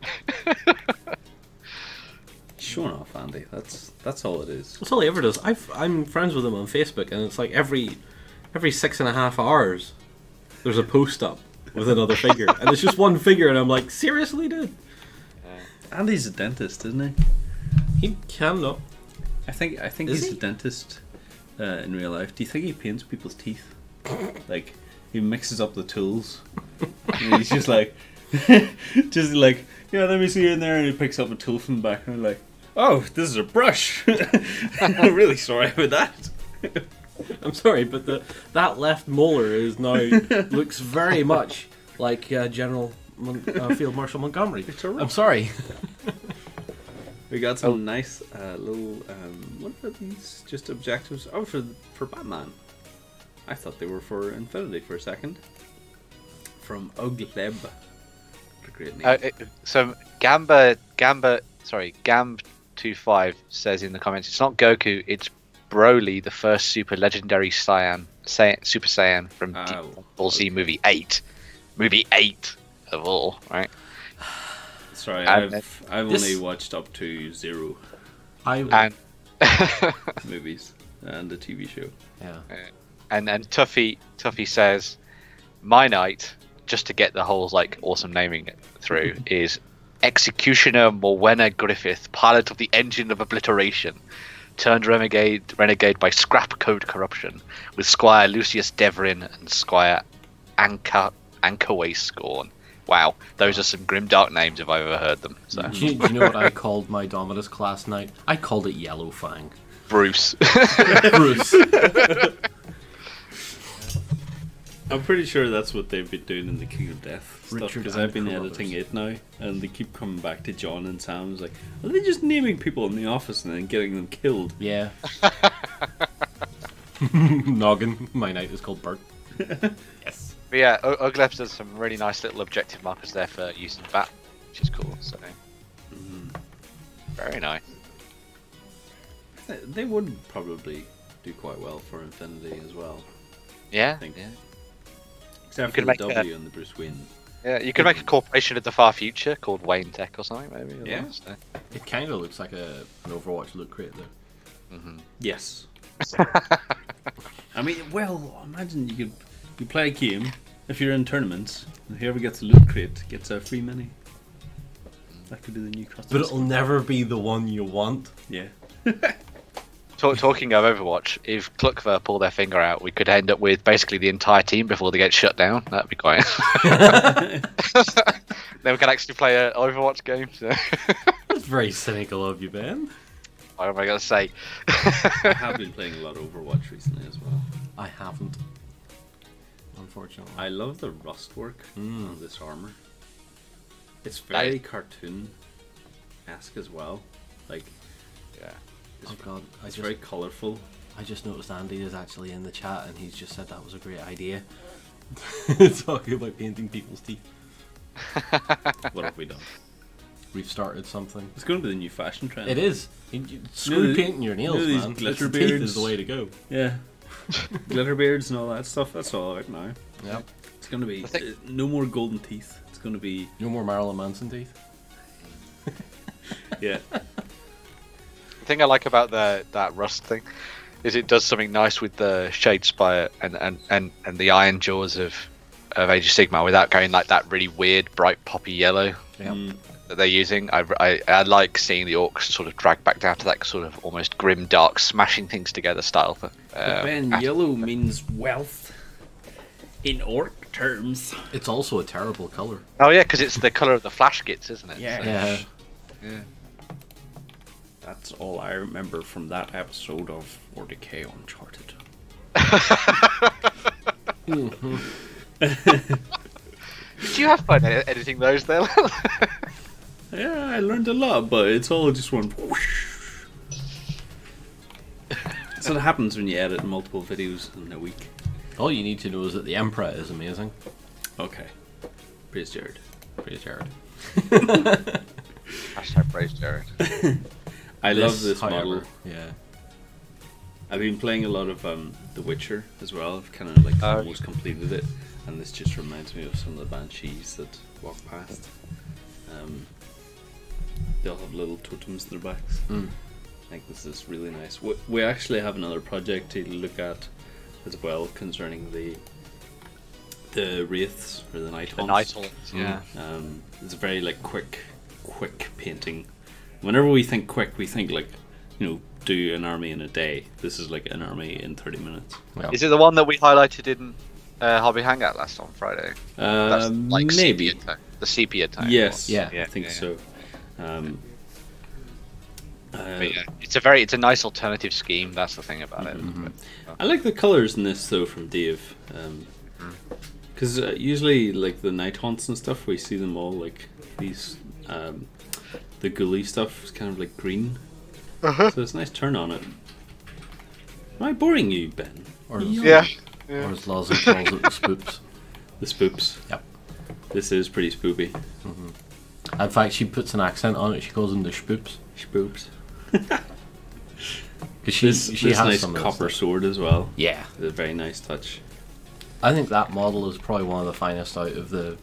Showing off, Andy. That's all it is. That's all he ever does. I'm friends with him on Facebook, and it's like every 6.5 hours, there's a post up with another figure, and it's just one figure, and I'm like, seriously, dude? Andy's a dentist, isn't he? He can though. I think Is he's he? a dentist in real life. Do you think he paints people's teeth? Like he mixes up the tools. And he's just like, yeah, let me see in there, and he picks up a tool from the back, and I'm like, oh, this is a brush. I'm really sorry about that. I'm sorry, but that left molar is now looks very much like General Field Marshal Montgomery. I'm sorry. We got some nice little what are these? Just objectives? Oh, for Batman. I thought they were for Infinity for a second. From Ugleb. What a great name. So Gamb25 says in the comments, it's not Goku, it's Broly, the first super legendary Super Saiyan from Dragon Ball Z movie 8. Movie 8 of all, right? Sorry, I've only watched up to 0 movies and the TV show. Yeah. And Tuffy says, my night, just to get the whole like awesome naming it through, is Executioner Morwenna Griffith, pilot of the Engine of Obliteration, turned renegade by scrap code corruption, with Squire Lucius Devrin and Squire Ankerway Scorn. Wow, those are some grimdark names if I've ever heard them. So. Do you know what I called my Dominus class night? I called it Yellow Fang. Bruce. Bruce. I'm pretty sure that's what they've been doing in the King of Death stuff, Richard because I've been Carruthers. editing it now, and they keep coming back to John and Sam. It's like, are they just naming people in the office and then getting them killed? Yeah. Noggin. My night is called Bert. Yes. But yeah, Uglep does some really nice little objective markers there for using bat, which is cool. So, very nice. They would probably do quite well for Infinity as well. Yeah, I think. yeah. Except You for could the make W and the Bruce Wayne. Yeah, you could make a corporation of the far future called Wayne Tech or something, maybe. As Yeah. well, so. It kind of looks like an Overwatch loot crate though. Yes. I mean, well, imagine you play a game, if you're in tournaments, and whoever gets a loot crate gets a free mini. That could be the new custom. But it'll never be the one you want. Yeah. Talking of Overwatch, if Cluckver pull their finger out, we could end up with basically the entire team before they get shut down. That'd be quite. Then we can actually play an Overwatch game. So. That's very cynical of you, Ben. What am I going to say? I have been playing a lot of Overwatch recently as well. I haven't. Unfortunately. I love the rust work on this armor. It's very cartoon-esque as well. Like, Yeah. Oh god, it's very colourful. I just noticed Andy is actually in the chat and he's just said that was a great idea. Talking about painting people's teeth. What have we done? We've started something. It's going to be the new fashion trend. It is. Screw painting your nails, these man. glitter It's the teeth beards. is the way to go. Yeah. Glitter beards and all that stuff, that's all out now. Yep. It's going to be no more golden teeth. It's going to be... No more Marilyn Manson teeth. Yeah. The thing I like about that rust thing is it does something nice with the Shade Spire and the Iron Jaws of Age of Sigmar without going like that really weird bright poppy yellow that they're using. I like seeing the orcs sort of drag back down to that sort of almost grim dark smashing things together style. But Ben, yellow means wealth in orc terms. It's also a terrible colour. Oh yeah, because it's the colour of the flash gits, isn't it? Yeah. Yeah. Yeah. That's all I remember from that episode of 40k Uncharted. Did you have fun editing those then? Yeah, I learned a lot, but it's all just one whoosh. That's what happens when you edit multiple videos in a week. All you need to know is that the Empress is amazing. Okay. Praise Jared. Praise Jared. Hashtag praise Jared. I love this model. Yeah. I've been playing a lot of The Witcher as well. I've kind of like almost completed it, and this just reminds me of some of the banshees that walk past. They all have little totems in their backs. I think this is really nice. We actually have another project to look at as well concerning the wraiths or the night haunts. The night haunts, yeah. It's a very like quick painting. Whenever we think quick, we think like, you know, do an army in a day. This is like an army in 30 minutes. Yeah. Is it the one that we highlighted in Hobby Hangout last on Friday? That's like maybe the sepia time. Yes, Yeah. I think so. But yeah, it's a nice alternative scheme. That's the thing about it. I like the colors in this though from Dave, because usually like the night haunts and stuff, we see them all like these. The ghoulie stuff is kind of like green, so it's a nice turn on it. Am I boring you, Ben? Or Yeah. Or as Lawson calls it, the spoops. The spoops. Yep. This is pretty spoopy. In fact, she puts an accent on it. She calls them the spoops. Spoops. Because she This has nice some copper sword as well. Yeah. It's a very nice touch. I think that model is probably one of the finest out of the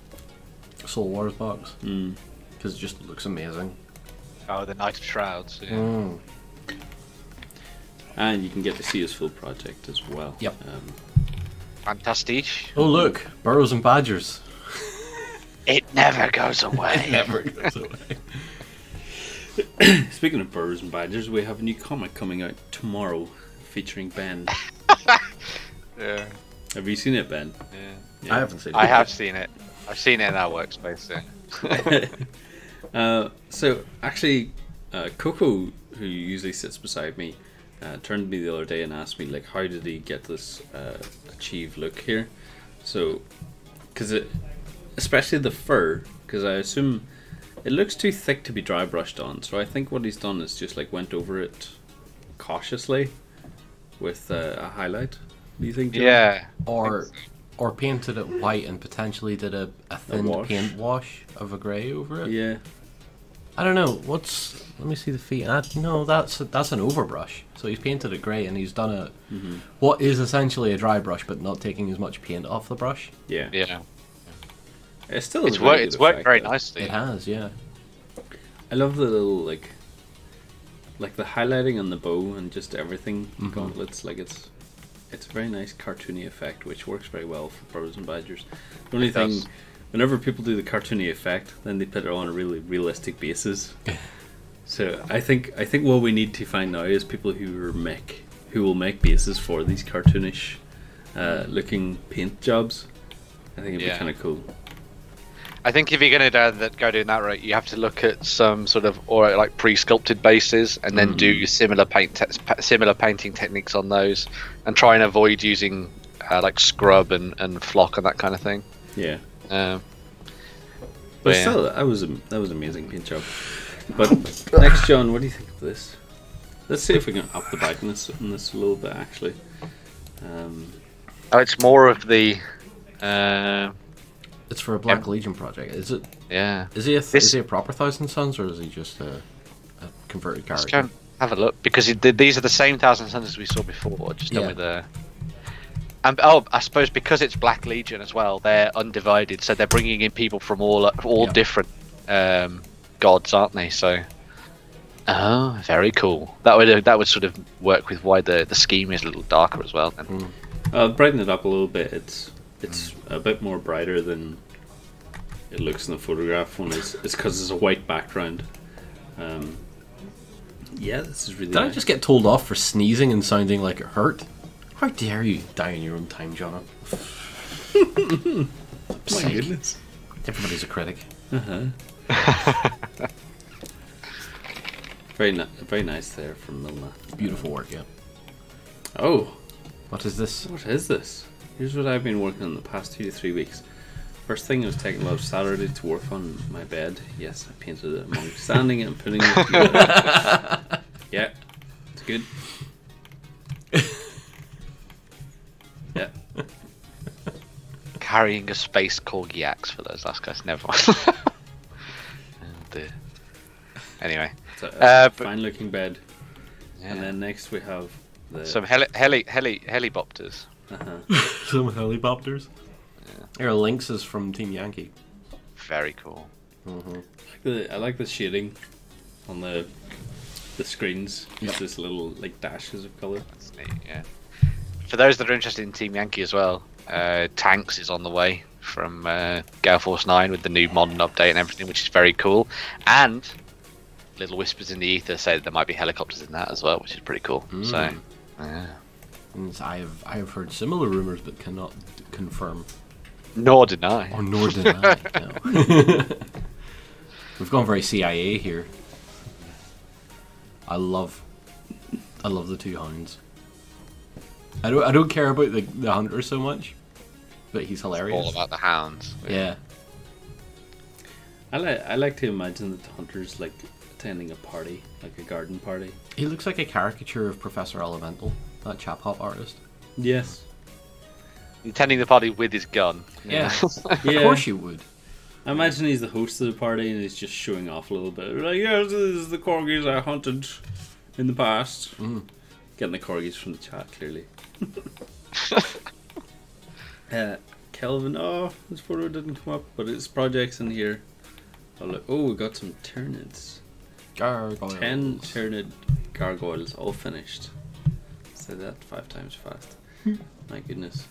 Soul Wars box. Because it just looks amazing. Oh, the Knight of Shrouds. Yeah. And you can get to see his full project as well. Yep. Fantastic. Oh look, Burrows and Badgers. It never goes away. Never goes away. Speaking of Burrows and Badgers, we have a new comic coming out tomorrow featuring Ben. Yeah. Have you seen it, Ben? Yeah. I haven't seen it. I have seen it. I've seen it in our workspace. Yeah. So actually, Coco, who usually sits beside me, turned to me the other day and asked me like, how did he get this achieve look here? So, because especially the fur, because I assume it looks too thick to be dry brushed on. So I think what he's done is just like went over it cautiously with a highlight. Do you think? John? Yeah. Or painted it white and potentially did a thin wash. paint wash of a grey over it. Yeah. I don't know. Let me see the feet. No, that's an overbrush. So he's painted it grey and he's done it. What is essentially a dry brush, but not taking as much paint off the brush. Yeah. Yeah. It's still. It's worked very nicely. It has, yeah. I love the little like the highlighting on the bow and just everything gauntlets. Like it's a very nice cartoony effect, which works very well for Burrows and Badgers. The only thing, whenever people do the cartoony effect, then they put it on a really realistic basis. So I think what we need to find now is people who will make bases for these cartoonish looking paint jobs. I think it'd be kind of cool. I think if you're going to go doing that route, you have to look at some sort of like pre-sculpted bases, and then do similar painting techniques on those, and try and avoid using like scrub and flock and that kind of thing. Yeah. But still, that was amazing paint job. But next, John, what do you think of this? Let's see if we can up the brightness on this a little bit. Actually, it's more of the. It's for a Black Legion project, is it? Yeah. Is he a proper Thousand Suns, or is he just a converted character? Let's go and have a look, because these are the same Thousand Suns as we saw before, just done with the. And I suppose because it's Black Legion as well, they're undivided, so they're bringing in people from all different gods, aren't they? So, very cool. That would sort of work with why the scheme is a little darker as well. Then. Brighten it up a little bit. It's a bit more brighter than it looks in the photograph one. It's because it's a white background. Yeah, this is really. Did nice. I just get told off for sneezing and sounding like it hurt? How dare you die in your own time, Jonah? My goodness. Everybody's a critic. Very nice there from Milna. Beautiful work, yeah. Oh, What is this? what is this? Here's what I've been working on the past 2 to 3 weeks. First thing, I was taking a lot of Saturday to work on my bed. Yes, I painted it among standing it and putting it together. Yeah, it's good. Yeah. Carrying a space corgi axe for those last guys. Never mind. Anyway. It's a But- fine-looking bed. Yeah. And then next we have the... Some helibopters. Some helicopters. Here, Lynx is from Team Yankee. Very cool. I like the shading on the screens. Just this little like dashes of color. That's neat, yeah. For those that are interested in Team Yankee as well, Tanks is on the way from Gale Force 9 with the new modern update and everything, which is very cool. And little whispers in the ether say that there might be helicopters in that as well, which is pretty cool. So, yeah. I have heard similar rumors, but cannot confirm Nor deny. or nor deny. No. We've gone very CIA here. I love the two hounds. I don't care about the hunter so much, but he's hilarious. All about the hounds. Yeah. I like to imagine that the hunter's like attending a party, like a garden party. He looks like a caricature of Professor Elemental, that chap hop artist. Yes. Attending the party with his gun. Yeah. Yeah. Of course you would. I imagine he's the host of the party and he's just showing off a little bit. Like, yeah, this is the corgis I hunted in the past. Getting the corgis from the chat, clearly. Kelvin, oh, this photo didn't come up, but it's projects in here. Oh, look. Oh, we got some Tyranids. Gargoyles. 10 Tyranid gargoyles, all finished. Say that 5 times fast. My goodness.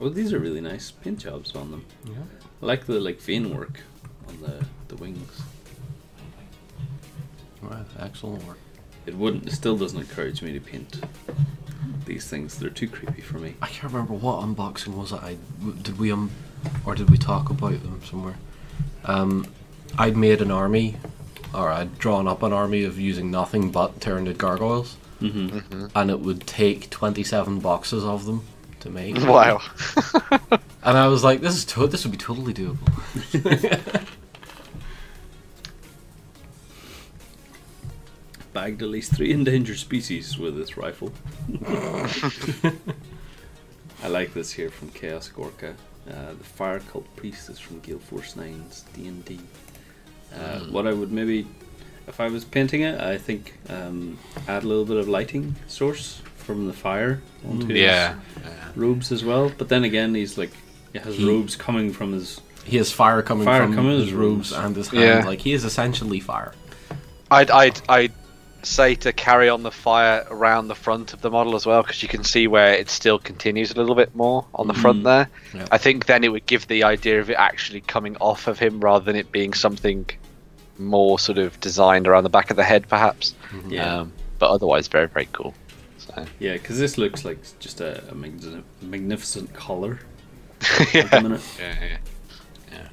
Oh, these are really nice paint jobs on them. Yeah. I like the vein work on the wings. Wow, excellent work. It still doesn't encourage me to paint these things. They're too creepy for me. I can't remember what unboxing was it. Did we talk about them somewhere? I'd made an army, or I'd drawn up an army of using nothing but Tyranid gargoyles, and it would take 27 boxes of them to make. Wow. And I was like, this would be totally doable. Bagged at least 3 endangered species with this rifle. I like this here from Chaos Gorka. The Fire Cult Priest is from Gale Force 9's D&D. What I would maybe, if I was painting it, I think add a little bit of lighting source from the fire onto his robes as well. But then again, he has robes coming from his... He has fire coming from his robes and his hand. Yeah. Like, he is essentially fire. I'd say to carry on the fire around the front of the model as well, because you can see where it still continues a little bit more on the front there. Yeah. I think then it would give the idea of it actually coming off of him rather than it being something more sort of designed around the back of the head, perhaps. Yeah. But otherwise, very, very cool. So. Yeah, because this looks like just a magnificent collar. At the minute. Yeah.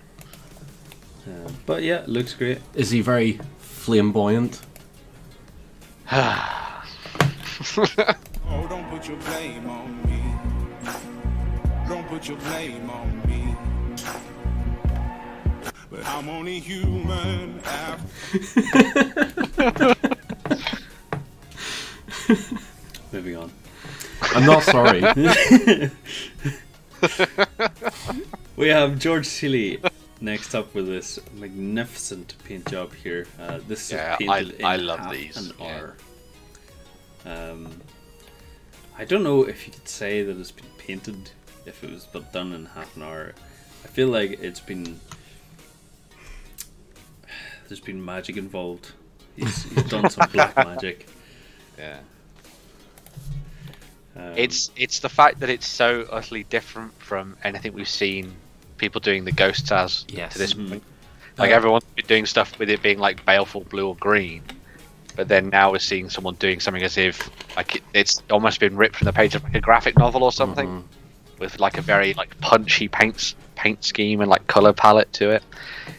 But yeah, it looks great. Is he very flamboyant? Oh, don't put your blame on me. Don't put your blame on me. But I'm only human Moving on. I'm not sorry. We have George Seeley next up with this magnificent paint job here. This is painted I in love half these. an hour. I don't know if you could say that it's been painted if it was done in half an hour. I feel like there's been magic involved. He's done some black magic. Yeah. It's the fact that it's so utterly different from anything we've seen people doing the ghosts as to this point. Like everyone's been doing stuff with it being like baleful blue or green, but then now we're seeing someone doing something as if like it's almost been ripped from the page of like a graphic novel or something, with like a very like punchy paint scheme and like color palette to it.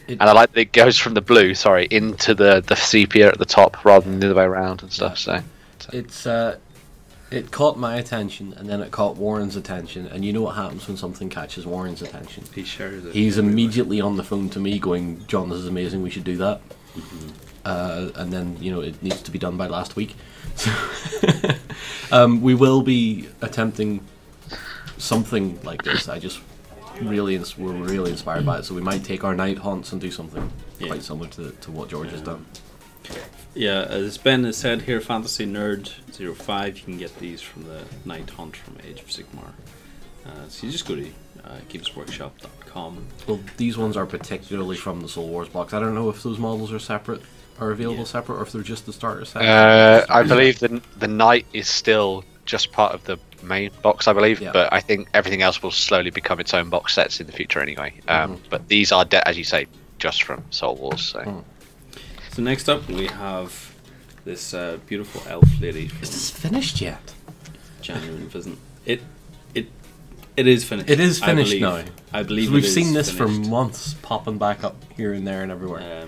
And I like that it goes from the blue, into the sepia at the top rather than the other way around and stuff. So it caught my attention, and then it caught Warren's attention, and you know what happens when something catches Warren's attention. He shares it. He's immediately on the phone to me going, John, this is amazing, we should do that. And then, it needs to be done by last week. So, we will be attempting something like this. We're really inspired by it, so we might take our night haunts and do something quite similar to what George has done. Yeah, as Ben has said here, Fantasy Nerd 05, you can get these from the Night Hunt from Age of Sigmar. So you just go to gamesworkshop.com. Well, these ones are particularly from the Soul Wars box. I don't know if those models are separate, are available separate, or if they're just the starter set. I believe the Knight is still just part of the main box, I believe, but I think everything else will slowly become its own box sets in the future anyway. But these are, as you say, just from Soul Wars. So next up we have this beautiful elf lady. Is this finished yet? Genuine Vision. It is finished. It is finished now. I believe we've seen this for months, popping back up here and there and everywhere.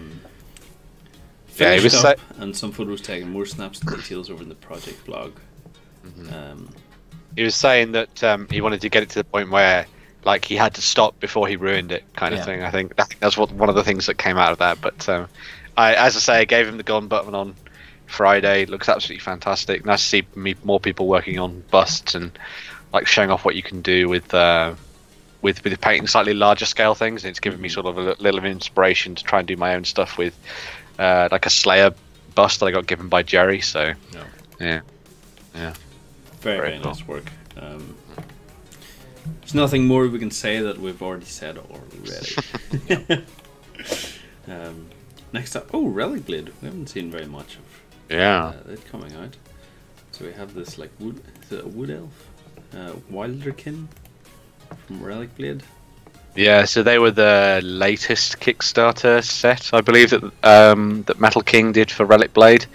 Finished up, and some photos taken. More snaps and details over in the project blog. He was saying that he wanted to get it to the point where, like, he had to stop before he ruined it, kind of thing. I think that's one of the things that came out of that. But as I say, I gave him the gun button on Friday. It looks absolutely fantastic. Nice to see more people working on busts and like showing off what you can do with painting slightly larger scale things. And it's given me sort of a little inspiration to try and do my own stuff with like a Slayer bust that I got given by Jerry. So yeah. Very cool. Nice work. There's nothing more we can say that we've already said already. Next up, Relic Blade. We haven't seen very much of it coming out. So we have this like wood. Is it a wood elf? Wilderkin from Relic Blade. Yeah, so they were the latest Kickstarter set, I believe, that that Metal King did for Relic Blade.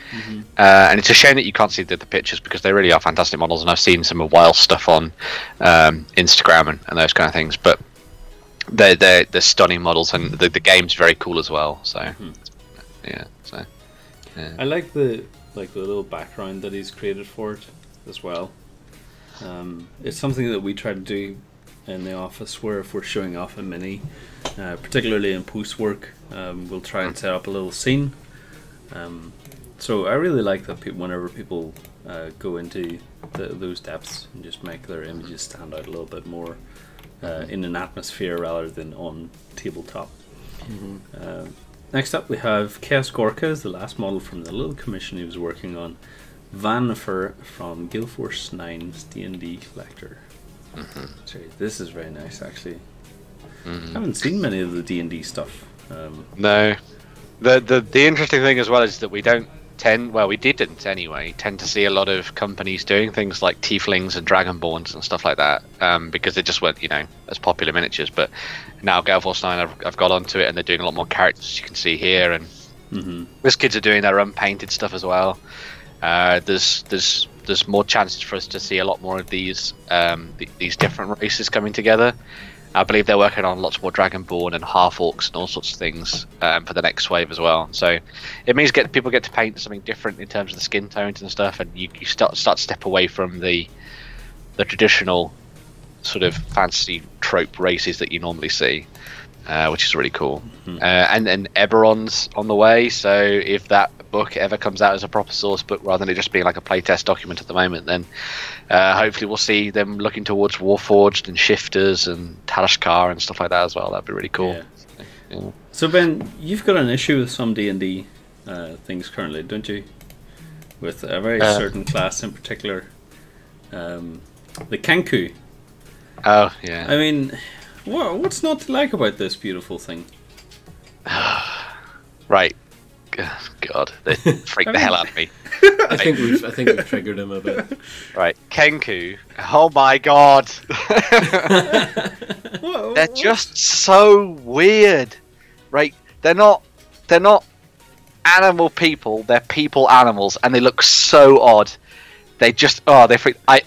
And it's a shame that you can't see the pictures because they really are fantastic models, and I've seen some of Wild stuff on Instagram and those kind of things. But they're stunning models, and the game's very cool as well. So I like the little background that he's created for it as well. It's something that we try to do in the office, where if we're showing off a mini, particularly in post work, we'll try and set up a little scene. So I really like that whenever people go into those depths and just make their images stand out a little bit more in an atmosphere rather than on tabletop. Next up we have Chaos Gorka is the last model from the little commission he was working on. Vanifer from Guild Force 9's D&D Collector. Sorry, this is very nice actually. I haven't seen many of the D&D stuff. No. The interesting thing as well is that we didn't anyway tend to see a lot of companies doing things like Tieflings and Dragonborns and stuff like that, because they just weren't, as popular miniatures. But now Guild Force 9 I've got onto it, and they're doing a lot more characters, as you can see here, and these kids are doing their unpainted stuff as well. There's more chances for us to see a lot more of these different races coming together. I believe they're working on lots more Dragonborn and half orcs and all sorts of things for the next wave as well. So it means people get to paint something different in terms of the skin tones and stuff, and you start to step away from the traditional sort of fantasy trope races that you normally see, which is really cool. And then Eberron's on the way, so if that book ever comes out as a proper source book rather than it just being like a playtest document at the moment, then hopefully we'll see them looking towards Warforged and Shifters and Talishkar and stuff like that as well. That'd be really cool. Yeah. So Ben, you've got an issue with some D&D things currently, don't you? With a very certain class in particular, the Kenku. Oh yeah. I mean, what's not to like about this beautiful thing? Right. God, they freaked the hell out of me. I think we've triggered him a bit. Right, Kenku. Oh my God, they're just so weird. Right, they're not animal people. They're people animals, and they look so odd. They just they freak. I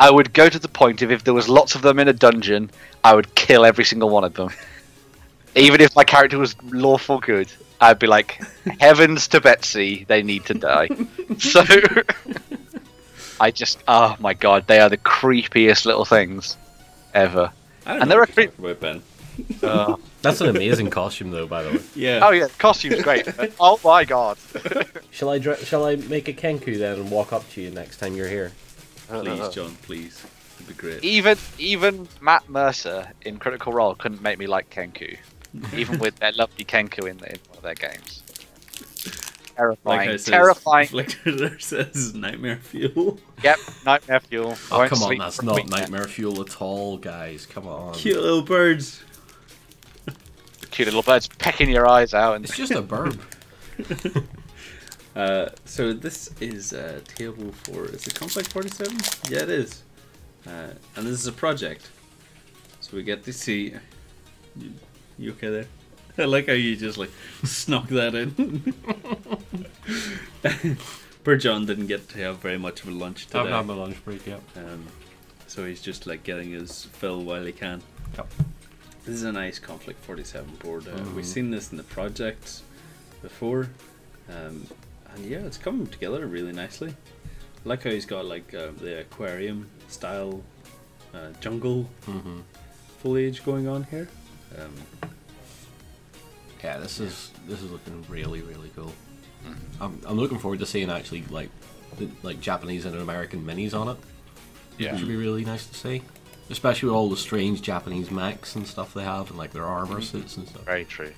would go to the point of if there was lots of them in a dungeon, I would kill every single one of them. Even if my character was lawful good, I'd be like, heavens to Betsy, they need to die. So, oh my God, they are the creepiest little things ever. And they're a Ben. That's an amazing costume, though, by the way. Yeah. Oh yeah, the costume's great. Oh my God. Shall I make a Kenku then and walk up to you next time you're here? Please, John, please. It'd be great. Even Matt Mercer in Critical Role couldn't make me like Kenku. Even with their lovely Kenku in one of their games. Terrifying. I said, Terrifying. Flicker there says nightmare fuel. Yep, nightmare fuel. Oh, Won't come on, sleep that's for a not week nightmare fuel at all, guys. Come on. Cute little birds. yet. Cute little birds pecking your eyes out. And It's just a burb. So this is table for, is it Complex 47? Yeah, it is. And this is a project. So we get to see... You okay there? I like how you just like snuck that in. Poor John didn't get to have very much of a lunch today. I haven't had my lunch break yet. So he's just like getting his fill while he can. Yep. This is a nice Conflict 47 board. We've seen this in the projects before. And yeah, it's coming together really nicely. I like how he's got like the aquarium style jungle foliage going on here. Yeah, this is looking really cool. I'm looking forward to seeing actually like Japanese and American minis on it. Yeah. Which would be really nice to see, especially with all the strange Japanese mechs and stuff they have, and like their armor suits and stuff. Very true.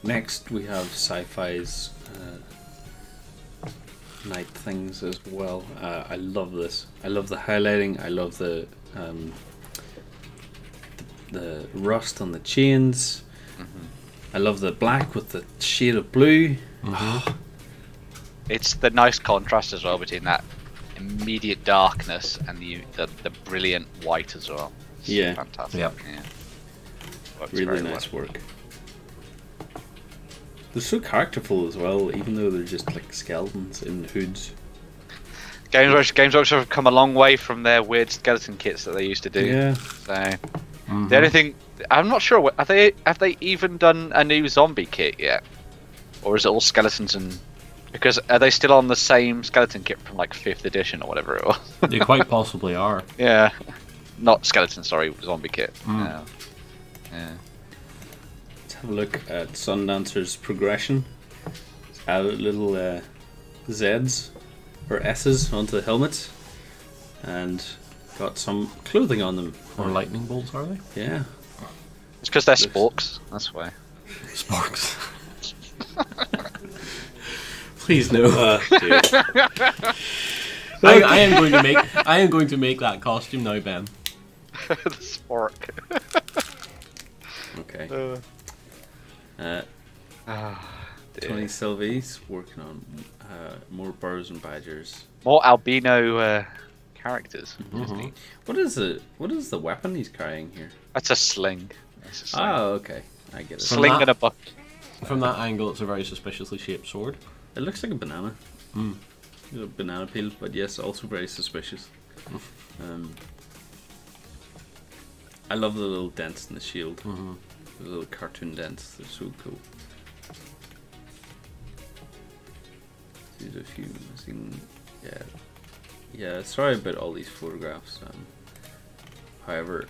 Next we have Sci-Fi's night things as well. I love this. I love the highlighting. I love the rust on the chains. I love the black with the shade of blue. It's the nice contrast as well between that immediate darkness and the brilliant white as well. It's Yeah. fantastic. Yep. Yeah. Works Really very nice well. work. They're so characterful as well, even though they're just like skeletons in hoods. Games Workshop have come a long way from their weird skeleton kits that they used to do. Yeah. So the only thing I'm not sure, have they even done a new zombie kit yet, or is it all skeletons and? Because are they still on the same skeleton kit from like 5th edition or whatever it was? They quite possibly are. Yeah, not skeleton. Sorry, zombie kit. Yeah. Let's have a look at Sundancer's progression. Let's add little Z's or S's onto the helmets, and got some clothing on them. Or lightning bolts, are they? Yeah. It's because they're sporks. That's why. Sparks. Please no. I am going to make that costume now, Ben. The spork. Okay. Tony Sylvie's working on more Burrows and Badgers. More albino characters. What is the weapon he's carrying here? That's a sling. Oh, okay. I get it. Sling and a bucket. From that angle, it's a very suspiciously shaped sword. It looks like a banana. A banana peel, but yes, also very suspicious. I love the little dents in the shield. The little cartoon dents. They're so cool. These are a few missing. Yeah. Sorry about all these photographs. However,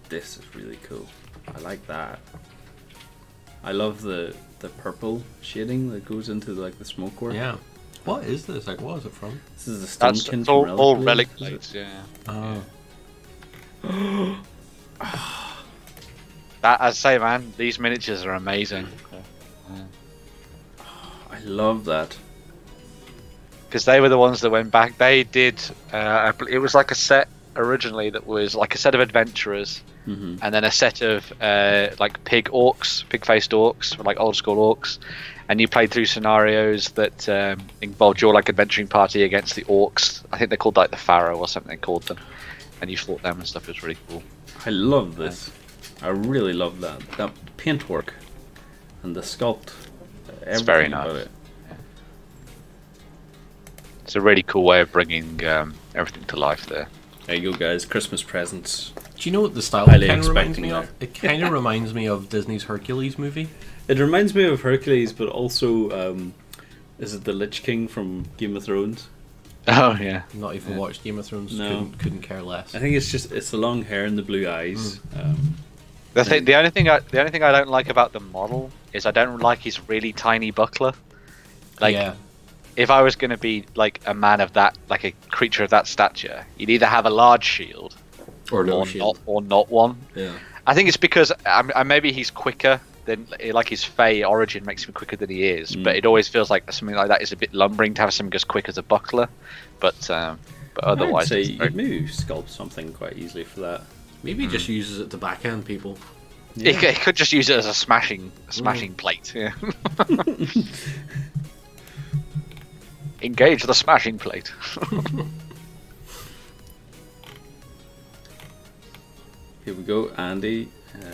this is really cool. I like that. I love the purple shading that goes into like the smoke work. Yeah. What is this? Like, what is it from? This is the That's Stonekin all from relic Blades, blades. is it? Yeah. That, as I say, man, these miniatures are amazing. I love that. Because they were the ones that went back. They did. It was like a set originally that was like a set of adventurers, and then a set of like pig-faced orcs, like old school orcs, and you played through scenarios that involved your like adventuring party against the orcs. I think they're called like the Pharaoh or something. They called them, and you fought them and stuff. It was really cool. I love this. I really love that paintwork and the sculpt. It's very everything nice. about it. It's a really cool way of bringing everything to life there. There you go, guys. Christmas presents. Do you know what the style Highly kind of reminds expecting me of? It kind of reminds me of Disney's Hercules movie. It reminds me of Hercules, but also, is it the Lich King from Game of Thrones? Oh yeah. Not even watched Game of Thrones. No. Couldn't care less. I think it's the long hair and the blue eyes. The only thing I don't like about the model is I don't like his really tiny buckler. Like, yeah. if I was going to be like a man of that, like a creature of that stature, you'd either have a large shield Or no shield. not one. Yeah. I think it's because maybe he's quicker then like his Fey origin makes him quicker than he is, but it always feels like something like that is a bit lumbering to have something as quick as a buckler. But otherwise, I'd say you'd maybe sculpt something quite easily for that. Maybe he just uses it to backhand people. He could just use it as a smashing plate. Yeah. Engage the smashing plate. Here we go, Andy,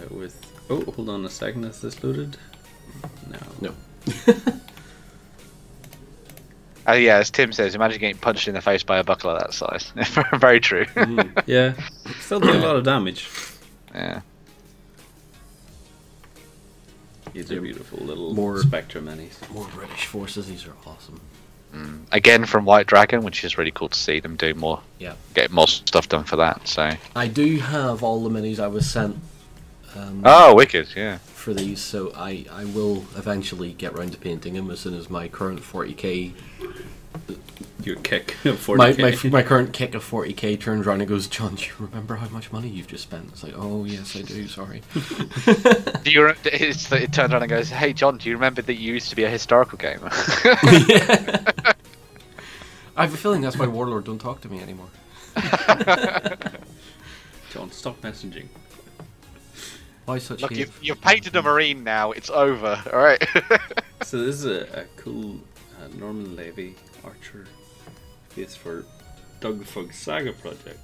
with... Oh, hold on a second, is this loaded? No. Oh yeah, as Tim says, imagine getting punched in the face by a buckler that size. Very true. Yeah, still do a lot of damage. Yeah. These are beautiful little Spectre minis. More British forces, these are awesome. Again from White Dragon, which is really cool to see them do more. Yeah. Get more stuff done for that. So. I do have all the minis I was sent. Oh, wicked! Yeah. For these, so I will eventually get round to painting them as soon as my current 40k. Your kick of 40k. My current kick of 40k turns around and goes, John, do you remember how much money you've just spent? It's like, oh yes, I do. Sorry. It turns around and goes, hey John, do you remember that you used to be a historical gamer? Yeah. I have a feeling that's why Warlord don't talk to me anymore. John, stop messaging. Why such Look, hate? you've painted a marine now. It's over. All right. So this is a cool Norman Levy archer face for Doug Fug's Saga project.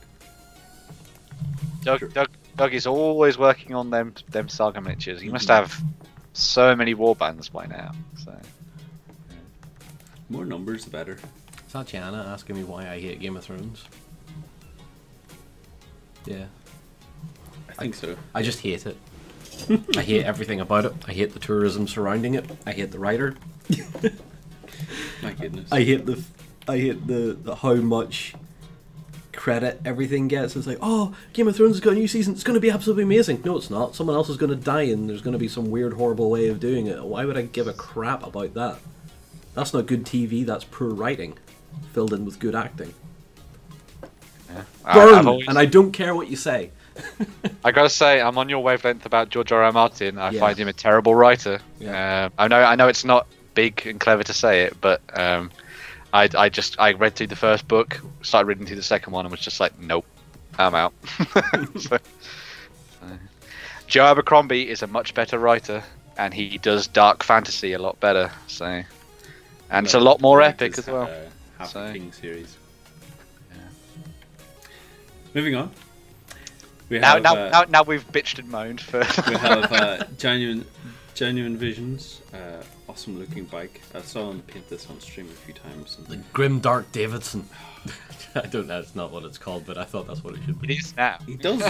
Doug is always working on them saga miniatures. He must have so many warbands by now. So more numbers, the better. Is that Jana asking me why I hate Game of Thrones? Yeah. I think so. I just hate it. I hate everything about it. I hate the tourism surrounding it. I hate the writer. My goodness. I hate the how much credit everything gets. It's like, oh, Game of Thrones has got a new season. It's going to be absolutely amazing. No, it's not. Someone else is going to die, and there's going to be some weird, horrible way of doing it. Why would I give a crap about that? That's not good TV. That's poor writing, filled in with good acting. Yeah. Burn, and I don't care what you say. I gotta say, I'm on your wavelength about George R.R. Martin. I find him a terrible writer. Yeah. I know it's not big and clever to say it, but I read through the first book, started reading through the second one, and was just like, nope, I'm out. Joe Abercrombie is a much better writer, and he does dark fantasy a lot better. So, and it's a lot more epic as well. Half a King series. Yeah. Moving on. Now we've bitched and moaned for. We have genuine visions. Awesome looking bike. I saw him paint this on stream a few times. The Grim Dark Davidson. I don't know. That's not what it's called, but I thought that's what it should be. It is now. He does.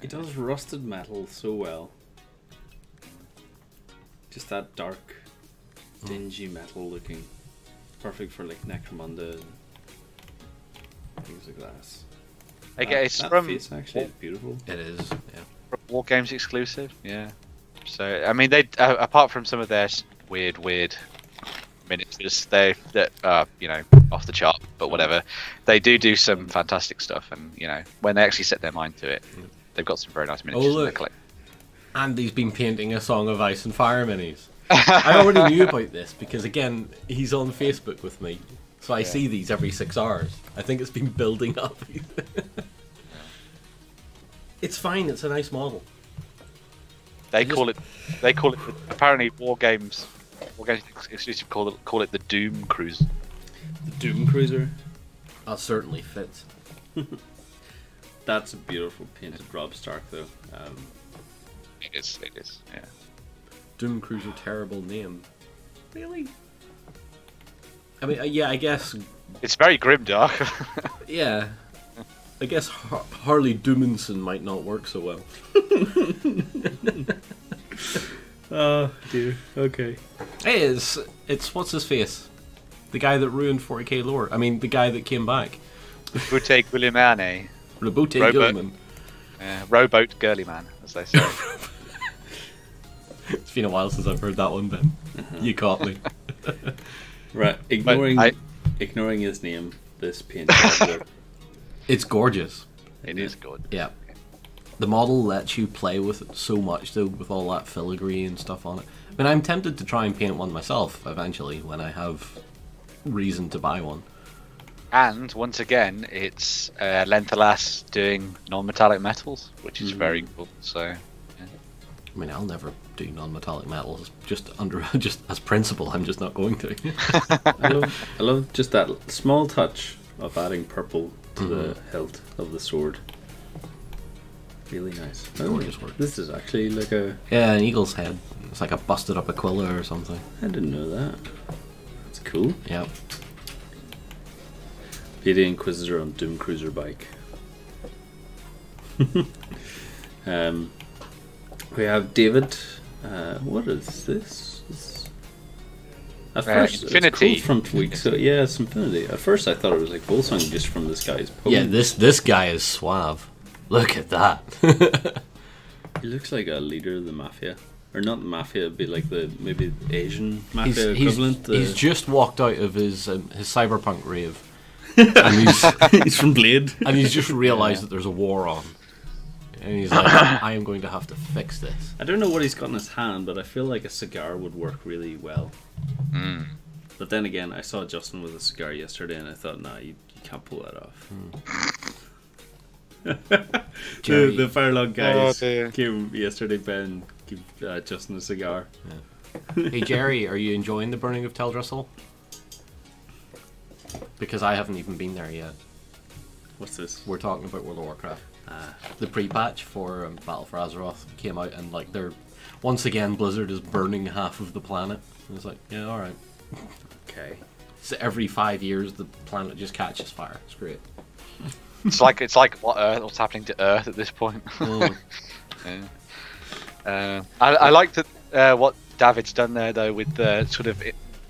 He does rusted metal so well. Just that dark, dingy metal looking, perfect for like Necromunda and things like that. Okay, it's that from face actually is beautiful. It is, yeah. War Games exclusive, yeah. So I mean, they apart from some of their weird miniatures, that off the chart, but whatever, they do some fantastic stuff, and when they actually set their mind to it, they've got some very nice miniatures in their collection. Andy's been painting a Song of Ice and Fire minis. I already knew about this because again, he's on Facebook with me. So I see these every 6 hours. I think it's been building up. It's fine. It's a nice model. They call it. Apparently, War Games exclusive call it the Doom Cruiser. The Doom Cruiser. That certainly fits. That's a beautiful painted Rob Stark, though. It is. Yeah. Doom Cruiser, terrible name. Really? I mean, yeah, I guess. It's very grimdark. Yeah. I guess Harley Doominson might not work so well. Oh, dear. Okay. Hey, it's what's his face? The guy that ruined 40k lore. I mean, the guy that came back. Bute Guillemane. Bute Guillemane. Rowboat Girly Man, as they say. It's been a while since I've heard that one, Ben. You caught me. Right, ignoring his name, this paint. It's gorgeous. It is good. Yeah. the model lets you play with it so much, though, with all that filigree and stuff on it. I mean, I'm tempted to try and paint one myself eventually when I have reason to buy one. And once again, it's Lenthalas doing non-metallic metals, which is very cool. So, yeah. I mean, I'll never do non-metallic metals just as principle. I'm just not going to. I love just that small touch of adding purple to the hilt of the sword. Really nice. Gorgeous work. This is actually like a... Yeah, an eagle's head. It's like a busted up Aquila or something. I didn't know that. That's cool. Yep. Lady Inquisitor on Doom Cruiser bike. We have David. What is this? At first, Infinity. It's cool from weeks. So yeah, it's Infinity. At first, I thought it was like Volsung just from this guy's poem. Yeah, this guy is suave. Look at that. He looks like a leader of the mafia, or not the mafia, but like maybe Asian mafia equivalent. He's just walked out of his cyberpunk rave, and he's from Blade, and he's just realised that there's a war on, and he's like, I am going to have to fix this. I don't know what he's got in his hand, but I feel like a cigar would work really well. But then again, I saw Justin with a cigar yesterday, and I thought, nah, you can't pull that off. The Firelog guys came yesterday, Ben, give Justin a cigar. Yeah. Hey Jerry, are you enjoying the burning of Teldrassil? Because I haven't even been there yet. What's this? We're talking about World of Warcraft. The pre-patch for Battle for Azeroth came out, and like they're once again Blizzard is burning half of the planet. And it's like, yeah, all right. Okay. So every 5 years, the planet just catches fire. It's great. It's like what's happening to Earth at this point. Yeah. I like that what David's done there though, with the sort of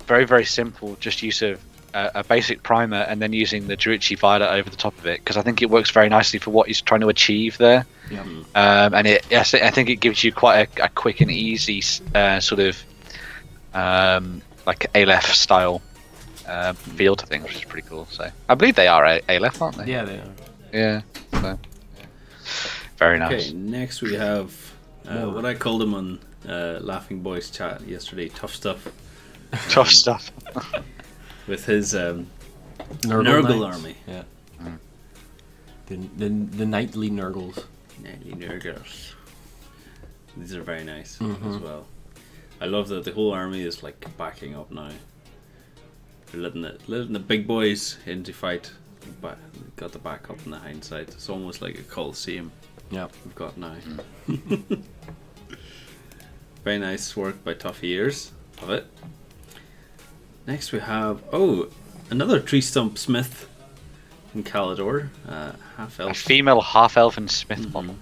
very, very simple just use of a basic primer and then using the Druichi Violet over the top of it, because I think it works very nicely for what he's trying to achieve there. Yeah. And I think it gives you quite a quick and easy sort of like Aleph style feel to things, which is pretty cool. So I believe they are Aleph, aren't they? Yeah, they are. Yeah. So, very nice. Okay, next we have what I called him on Laughing Boys chat yesterday, Tough Stuff. Tough stuff. With his Nurgle Nurgle Knights. army. Yeah. The nightly Nurgles. Nightly Nurgles. These are very nice as well. I love that the whole army is like backing up now. They're letting the big boys in to fight. But got the back up on the hindsight. It's almost like a Colosseum. Yeah, we've got now. Very nice work by Tough Ears. Love it. Next we have another tree stump smith in Calador, half elf. A female half-elven smith model.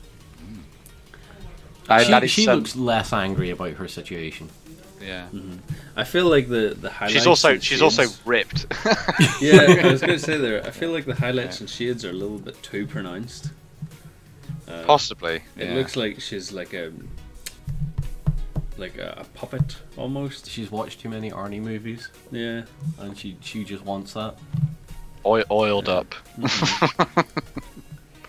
She looks less angry about her situation. Yeah. I feel like the highlights. She's also ripped. Yeah, I was going to say there. I feel like the highlights and shades are a little bit too pronounced. Possibly. It looks like she's like a puppet almost. She's watched too many Arnie movies. Yeah, and she just wants that. Oiled up.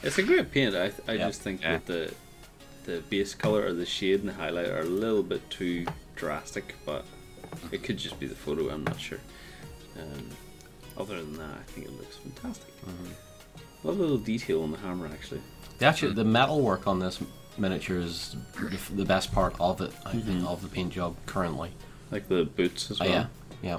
It's a great paint. I just think that the base color or the shade and the highlight are a little bit too drastic, but it could just be the photo, I'm not sure. Other than that, I think it looks fantastic. Love the little detail on the hammer, actually. The metal work on this miniature is the best part of it, I think, of the paint job currently. Like the boots as well. Yeah.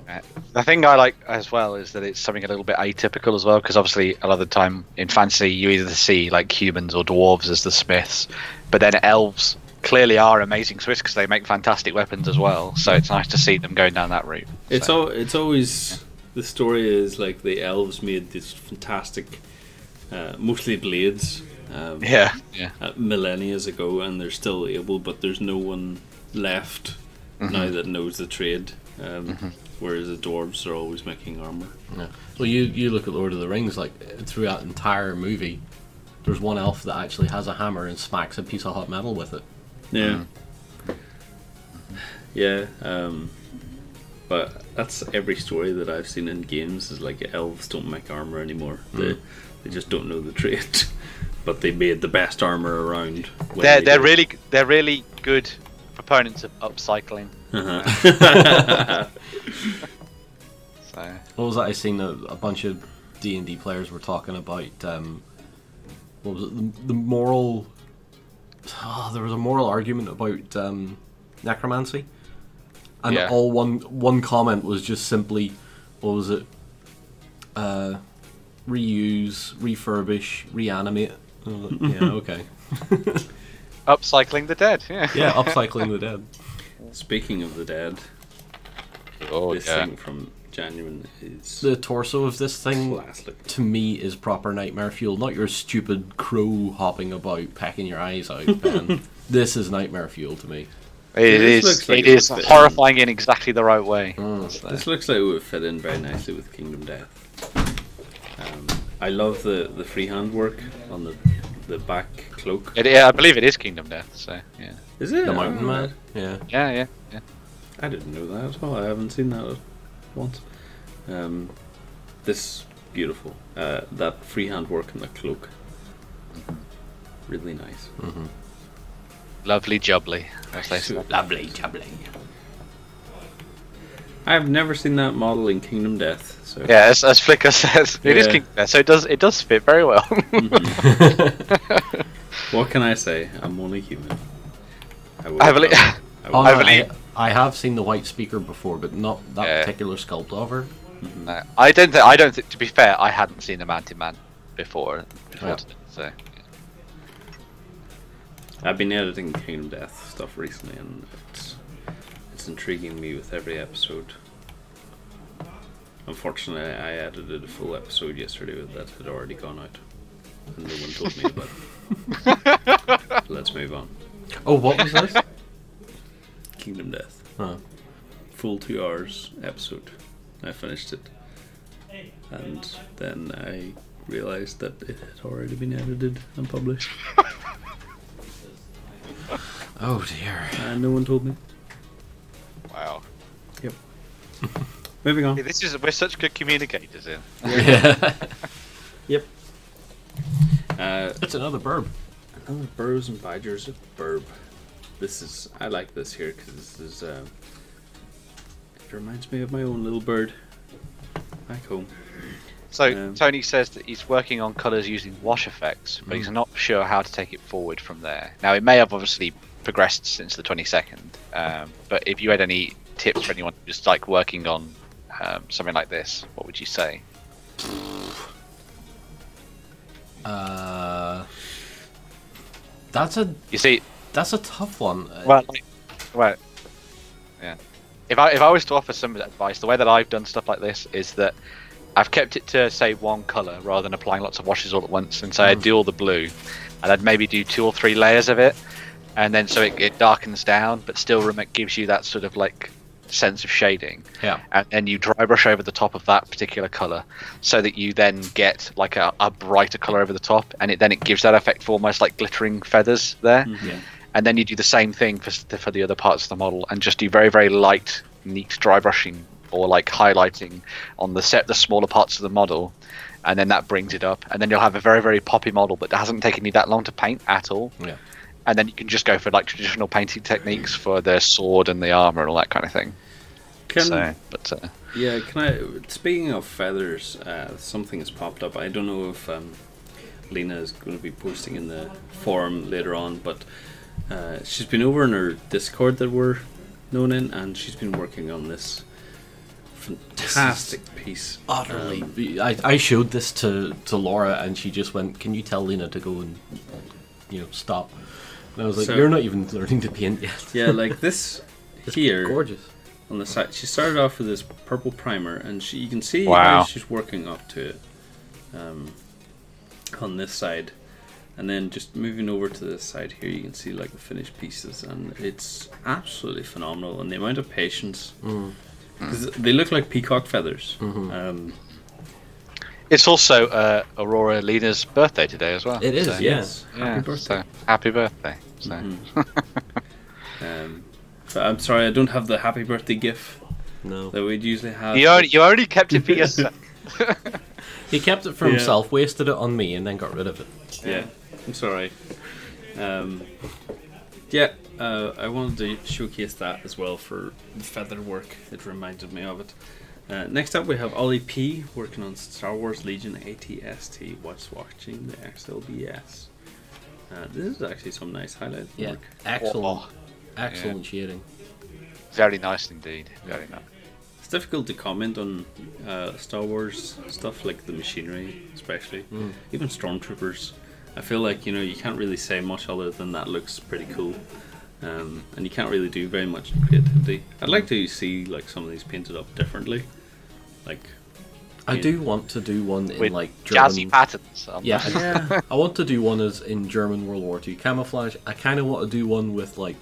The thing I like as well is that it's something a little bit atypical as well, because obviously a lot of the time in fantasy you either see like humans or dwarves as the smiths, but then elves clearly are amazing smiths because they make fantastic weapons as well. So it's nice to see them going down that route. It's always the story is like the elves made these fantastic, mostly blades. Millennia ago, and they're still able, but there's no one left now that knows the trade. Whereas the dwarves are always making armor. Yeah. Well, you look at Lord of the Rings, like throughout the entire movie, there's one elf that actually has a hammer and smacks a piece of hot metal with it. Yeah. Yeah. But that's every story that I've seen in games is like elves don't make armor anymore. They just don't know the trade. but they made the best armor around. They're really good proponents of upcycling. So. What was that? I seen a bunch of D&D players were talking about what was it? The moral. Oh, there was a moral argument about necromancy, and all one comment was just simply, what was it? Reuse, refurbish, reanimate. Yeah, okay. Upcycling the dead. Yeah. Yeah, upcycling the dead. Speaking of the dead, this thing from Genuine is the torso of this thing. classic. To me, is proper nightmare fuel. Not your stupid crow hopping about, pecking your eyes out, Ben. This is nightmare fuel to me. It is horrifying in exactly the right way. This looks like it would fit in very nicely with Kingdom Death. I love the freehand work on the back cloak. I believe it is Kingdom Death. So yeah. Is it? The Mountain Man? Yeah. Yeah. I didn't know that at all. I haven't seen that once. This beautiful. That freehand work on the cloak. Really nice. Lovely jubbly. Lovely, jubbly. I've never seen that model in Kingdom Death. So Yeah, as Flicker says, it is Kingdom Death, so it does fit very well. what can I say? I'm only human. I have seen the white speaker before, but not that particular sculpt of her. I don't think. To be fair, I hadn't seen the Mountain Man before today, so. I've been editing Kingdom Death stuff recently, and it's intriguing me with every episode. Unfortunately, I edited a full episode yesterday that had already gone out, and no one told me about it. So let's move on. Oh, what was this? Kingdom Death. Huh. Full 2 hours episode. I finished it, and then I realised that it had already been edited and published. Oh dear. And no one told me. Wow. Yep. Moving on. We're such good communicators, in. Yeah. Yep. It's another burb. Another Burrows and Badgers burb. I like this here because this is. It reminds me of my own little bird back home. So Tony says that he's working on colours using wash effects, but he's not sure how to take it forward from there. Now, it may have obviously progressed since the 22nd, but if you had any tips for anyone just like working on something like this, what would you say? That's a tough one. Well, yeah. If I was to offer some advice, the way that I've done stuff like this is that I've kept it to say one colour rather than applying lots of washes all at once, and so I'd do all the blue, and I'd maybe do 2 or 3 layers of it, and then so it darkens down, but still gives you that sort of like sense of shading. Yeah. And then you dry brush over the top of that particular colour, so that you then get like a brighter colour over the top, and it gives that effect for almost like glittering feathers there. Yeah. And then you do the same thing for the other parts of the model, and just do very, very light, neat dry brushing or like highlighting on the smaller parts of the model, and then that brings it up, and then you'll have a very, very poppy model that hasn't taken you that long to paint at all. Yeah. And then you can just go for like traditional painting techniques for the sword and the armor and all that kind of thing. Yeah, can I? Speaking of feathers, something has popped up. I don't know if Lena is going to be posting in the forum later on, but she's been over in her Discord that we're known in, and she's been working on this fantastic piece. Utterly. I showed this to Laura, and she just went, "Can you tell Lena to go and stop?" And I was like, "You're not even learning to paint yet." Yeah, like this here, gorgeous. On the side, she started off with this purple primer, and you can see wow. how she's working up to it on this side, and then just moving over to this side here, you can see like the finished pieces, and it's absolutely phenomenal. And the amount of patience, because they look like peacock feathers. It's also Aurora Lena's birthday today as well. It is, yes. Yeah. Happy birthday. So, happy birthday. So. But I'm sorry, I don't have the happy birthday gif that we'd usually have. You only kept it for yourself. He kept it for himself, wasted it on me, and then got rid of it. Yeah. I'm sorry. Yeah, I wanted to showcase that as well for feather work. It reminded me of it. Next up we have Ollie P working on Star Wars Legion ATST. Watching the XLBS. This is actually some nice highlight work. Excellent. Excellent shading. Very nice indeed. Very nice. It's difficult to comment on Star Wars stuff like the machinery, especially. Even Stormtroopers. I feel like you can't really say much other than that looks pretty cool, and you can't really do very much in creativity. I'd like to see like some of these painted up differently. Like, I do want to do one in with like German jazzy patterns. Yeah, I want to do one as in German World War II camouflage. I kind of want to do one with like.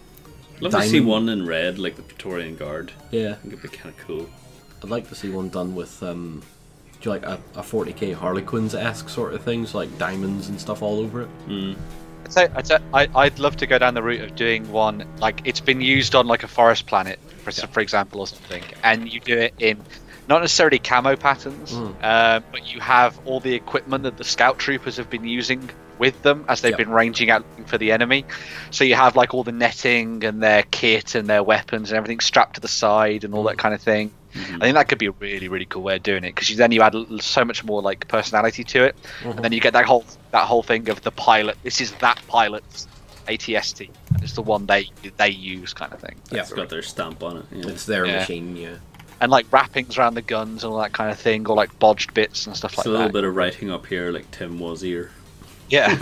Love to see one in red, like the Praetorian Guard. Yeah, I think it'd be kind of cool. I'd like to see one done with like a 40k Harlequins-esque sort of things, like diamonds and stuff all over it. I'd love to go down the route of doing one like it's been used on like a forest planet, for example, or something, and you do it in not necessarily camo patterns, but you have all the equipment that the scout troopers have been using with them as they've been ranging out looking for the enemy. So you have like all the netting and their kit and their weapons and everything strapped to the side and all that kind of thing. I think that could be a really, really cool way of doing it, because then you add so much more like personality to it, and then you get that whole thing of the pilot. This is that pilot's ATST, and it's the one they use, kind of thing. Yeah, it's got their stamp on it. Yeah. It's their machine, yeah. And like wrappings around the guns and all that kind of thing, or like bodged bits and stuff like that. It's a little bit of writing up here, like Tim was here. Yeah.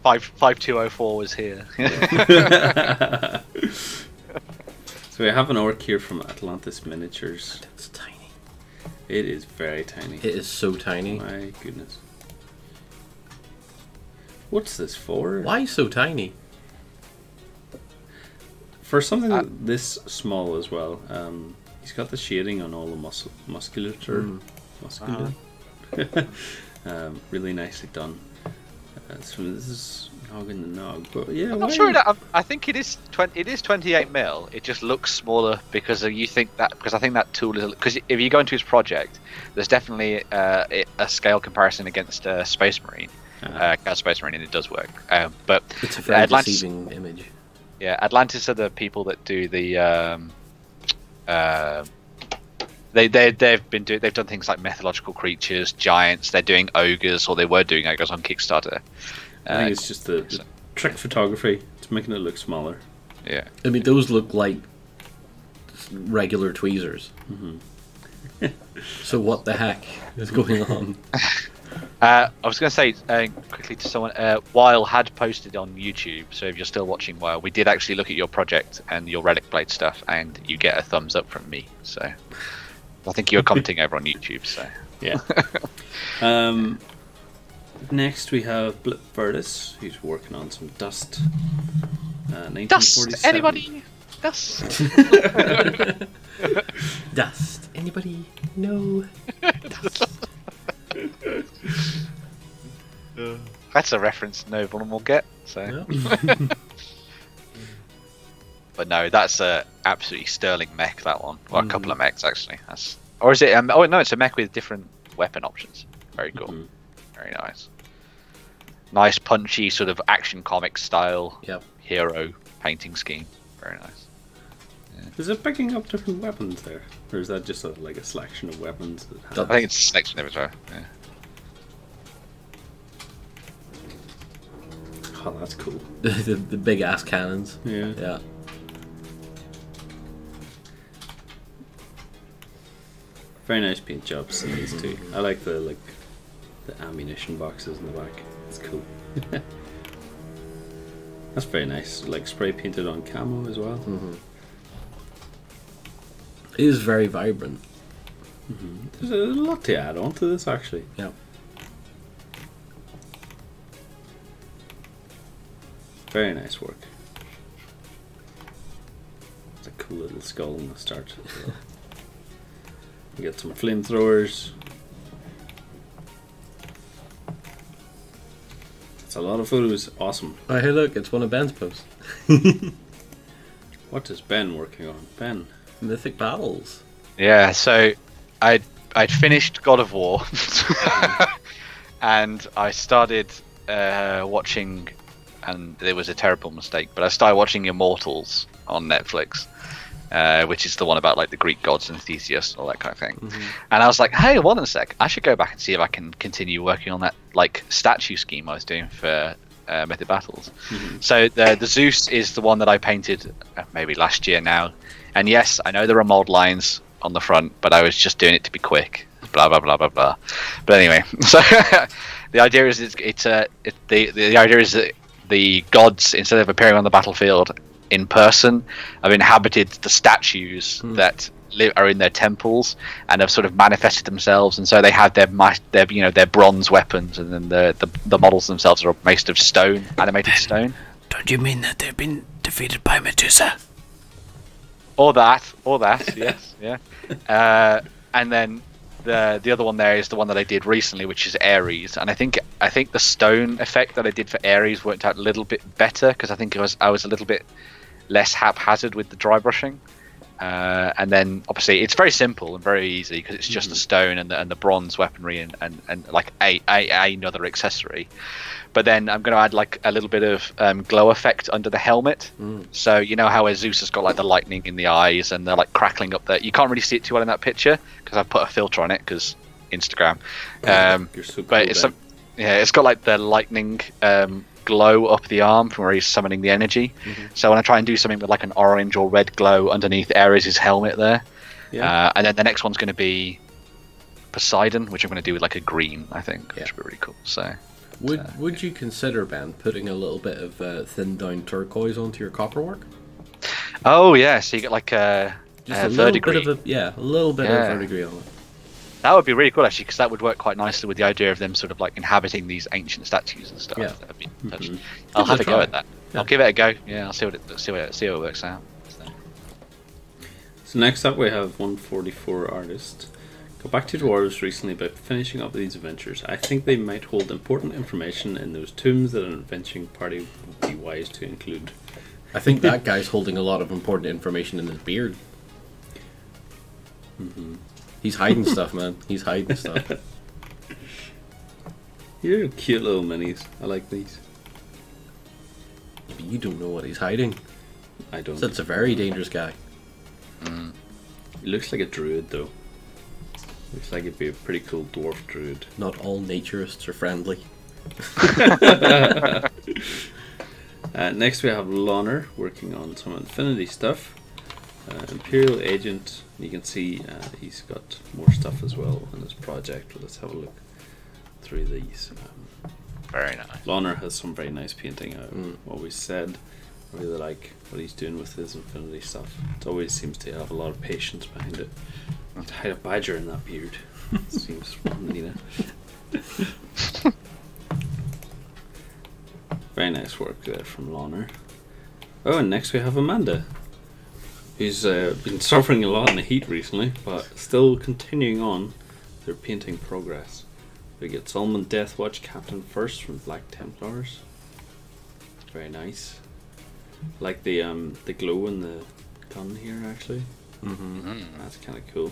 5204 was here. So we have an orc here from Atlantis Miniatures. It's tiny. It is very tiny. It is so tiny. My goodness. What's this for? Why so tiny? For something this small as well. He's got the shading on all the musculature. Really nicely done. So this is nog in the nog, but yeah. I'm not sure that I think it is 28mm. It just looks smaller because you think that, because I think that tool is, because if you go into his project, there's definitely a scale comparison against Space Marine, Space Marine, and it does work. But it's a very deceiving image. Yeah, Atlantis are the people that do the they've done things like mythological creatures, giants. They're doing ogres, or they were doing ogres on Kickstarter. I think it's just the trick photography. It's making it look smaller. Yeah. I mean, those look like regular tweezers. So what the heck is going on? I was going to say quickly to someone, Weil had posted on YouTube, so if you're still watching Weil, we did actually look at your project and your Relic Blade stuff, and you get a thumbs up from me. So I think you were commenting over on YouTube. So yeah. Next we have Blip Vertus, who's working on some Dust. 1947. Dust. Anybody? Dust. Dust. Anybody? No. Dust. That's a reference no one will get. So, Yeah. but no, that's a absolutely sterling mech. That one, well, a couple of mechs actually. Or is it? Oh no, it's a mech with different weapon options. Very cool. Very nice. Nice punchy sort of action comic style hero painting scheme. Very nice. Yeah. Is it picking up different weapons there, or is that just like a selection of weapons? I think it's a selection of it as well. Yeah. Oh, that's cool. the big ass cannons. Yeah. Yeah. Very nice paint jobs in these two. I like the ammunition boxes in the back. It's cool. That's very nice. Like spray painted on camo as well. It is very vibrant. There's a lot to add on to this actually. Yeah. Very nice work. It's a cool little skull in the start as well. We got some flamethrowers. It's a lot of photos. Awesome. Oh, hey, look, it's one of Ben's posts. What is Ben working on? Ben. Mythic Battles. Yeah. So I'd finished God of War, and I started watching, and it was a terrible mistake, but I started watching Immortals on Netflix, which is the one about like the Greek gods and Theseus and all that kind of thing. And I was like, hey, hold on a sec, I should go back and see if I can continue working on that like statue scheme I was doing for Mythic Battles. So the Zeus is the one that I painted maybe last year now, and yes, I know there are mold lines on the front, but I was just doing it to be quick. Blah blah blah blah blah. But anyway, so the idea is the idea is that the gods, instead of appearing on the battlefield in person, have inhabited the statues that are in their temples and have sort of manifested themselves, and so they have their bronze weapons, and then the models themselves are made of stone, animated stone. Don't you mean that they've been defeated by Medusa? Or that, yes, yeah. And then the other one there is the one that I did recently, which is Ares, and I think the stone effect that I did for Ares worked out a little bit better, because I think I was a little bit less haphazard with the dry brushing. And then obviously it's very simple and very easy because it's just a stone and the bronze weaponry and like another accessory. But then I'm going to add like a little bit of glow effect under the helmet. So you know how Zeus has got like the lightning in the eyes and they're like crackling up there. You can't really see it too well in that picture because I put a filter on it because Instagram. You're so cool, but it's got like the lightning glow up the arm from where he's summoning the energy. So when I try and do something with like an orange or red glow underneath Ares' helmet there, and then the next one's going to be Poseidon, which I'm going to do with like a green, I think, which would be really cool. So would you consider, Ben, putting a little bit of thinned down turquoise onto your copper work? Oh yeah, so you get like a verdigris. A little bit of verdigris on it. That would be really cool, actually, because that would work quite nicely with the idea of them sort of like inhabiting these ancient statues and stuff. Yeah. That'd be I'll have a go at that. Yeah. I'll give it a go. Yeah, I'll see how it works out. So next up we have 144 Artist. Got back to dwarves recently about finishing up these adventures. I think they might hold important information in those tombs that an adventuring party would be wise to include. I think that guy's holding a lot of important information in his beard. He's hiding stuff, man. He's hiding stuff. You're cute little minis. I like these. But you don't know what he's hiding. I don't. So it's a very dangerous guy. He looks like a druid, though. Looks like he'd be a pretty cool dwarf druid. Not all naturists are friendly. Next we have Loner working on some Infinity stuff. Imperial Agent, you can see he's got more stuff as well in his project. Let's have a look through these. Very nice. Loner has some very nice painting. I've always said I really like what he's doing with his Infinity stuff. It always seems to have a lot of patience behind it. To hide a badger in that beard. Seems neat. Very nice work there from Loner. Oh, and next we have Amanda, who's been suffering a lot in the heat recently, but still continuing on their painting progress. We get Solomon Deathwatch Captain First from Black Templars. Very nice. Like the glow in the gun here, actually. That's kind of cool.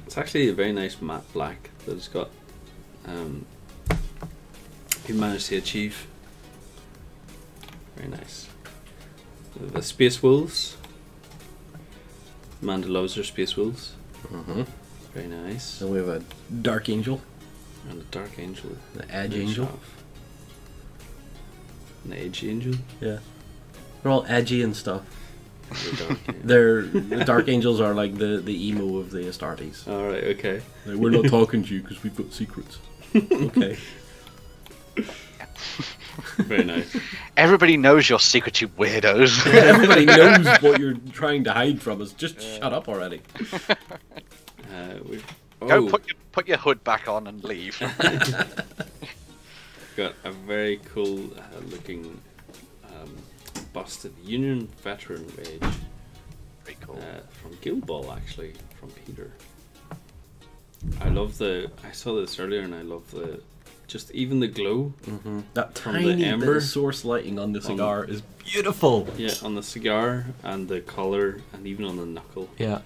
It's actually a very nice matte black that it's got. He managed to achieve. Very nice. The Space Wolves. Amanda loves her Space Wolves. Very nice. Then we have a Dark Angel. And a Dark Angel. The Edge Angel. An Edge Angel? Yeah. They're all edgy and stuff. The Dark Angels are like the emo of the Astartes. Alright, okay. Like, we're not talking to you because we've got secrets. Okay. Very nice. Everybody knows your secret, you weirdos. Everybody knows what you're trying to hide from us. Just shut up already. Go put your hood back on and leave. Got a very cool looking busted Union Veteran Rage. Very cool. From Guild Ball, actually, from Peter. I saw this earlier and I love just even the glow. That from tiny the ember. bit of source lighting on the cigar is beautiful. Yeah, on the cigar and the collar and even on the knuckle. Yeah.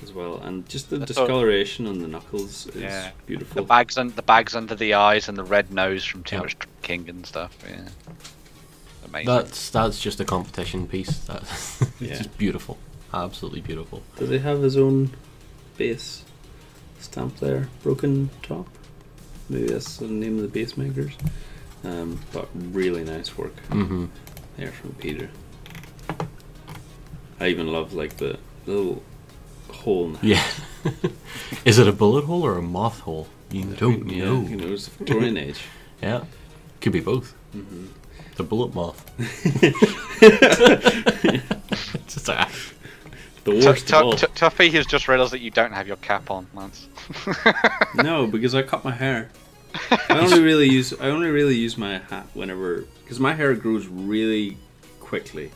as well, and just the That's all- discoloration on the knuckles is Yeah. beautiful. The bags under the eyes and the red nose from too much drinking and stuff. Yeah. Amazing. That's just a competition piece. That's Yeah. just beautiful, absolutely beautiful. Does he have his own base stamp there? Broken Top? Maybe that's the name of the base makers. But really nice work Mm-hmm. there from Peter. I even love like the little hole in the Yeah. Is it a bullet hole or a moth hole? You don't Yeah, know. who knows? The Victorian age. Yeah, could be both. Mm-hmm. The bullet moth. Just like, The worst of all. Tuffy has just realised that you don't have your cap on, Lance. No, because I cut my hair. I only really use my hat whenever, because my hair grows really quickly,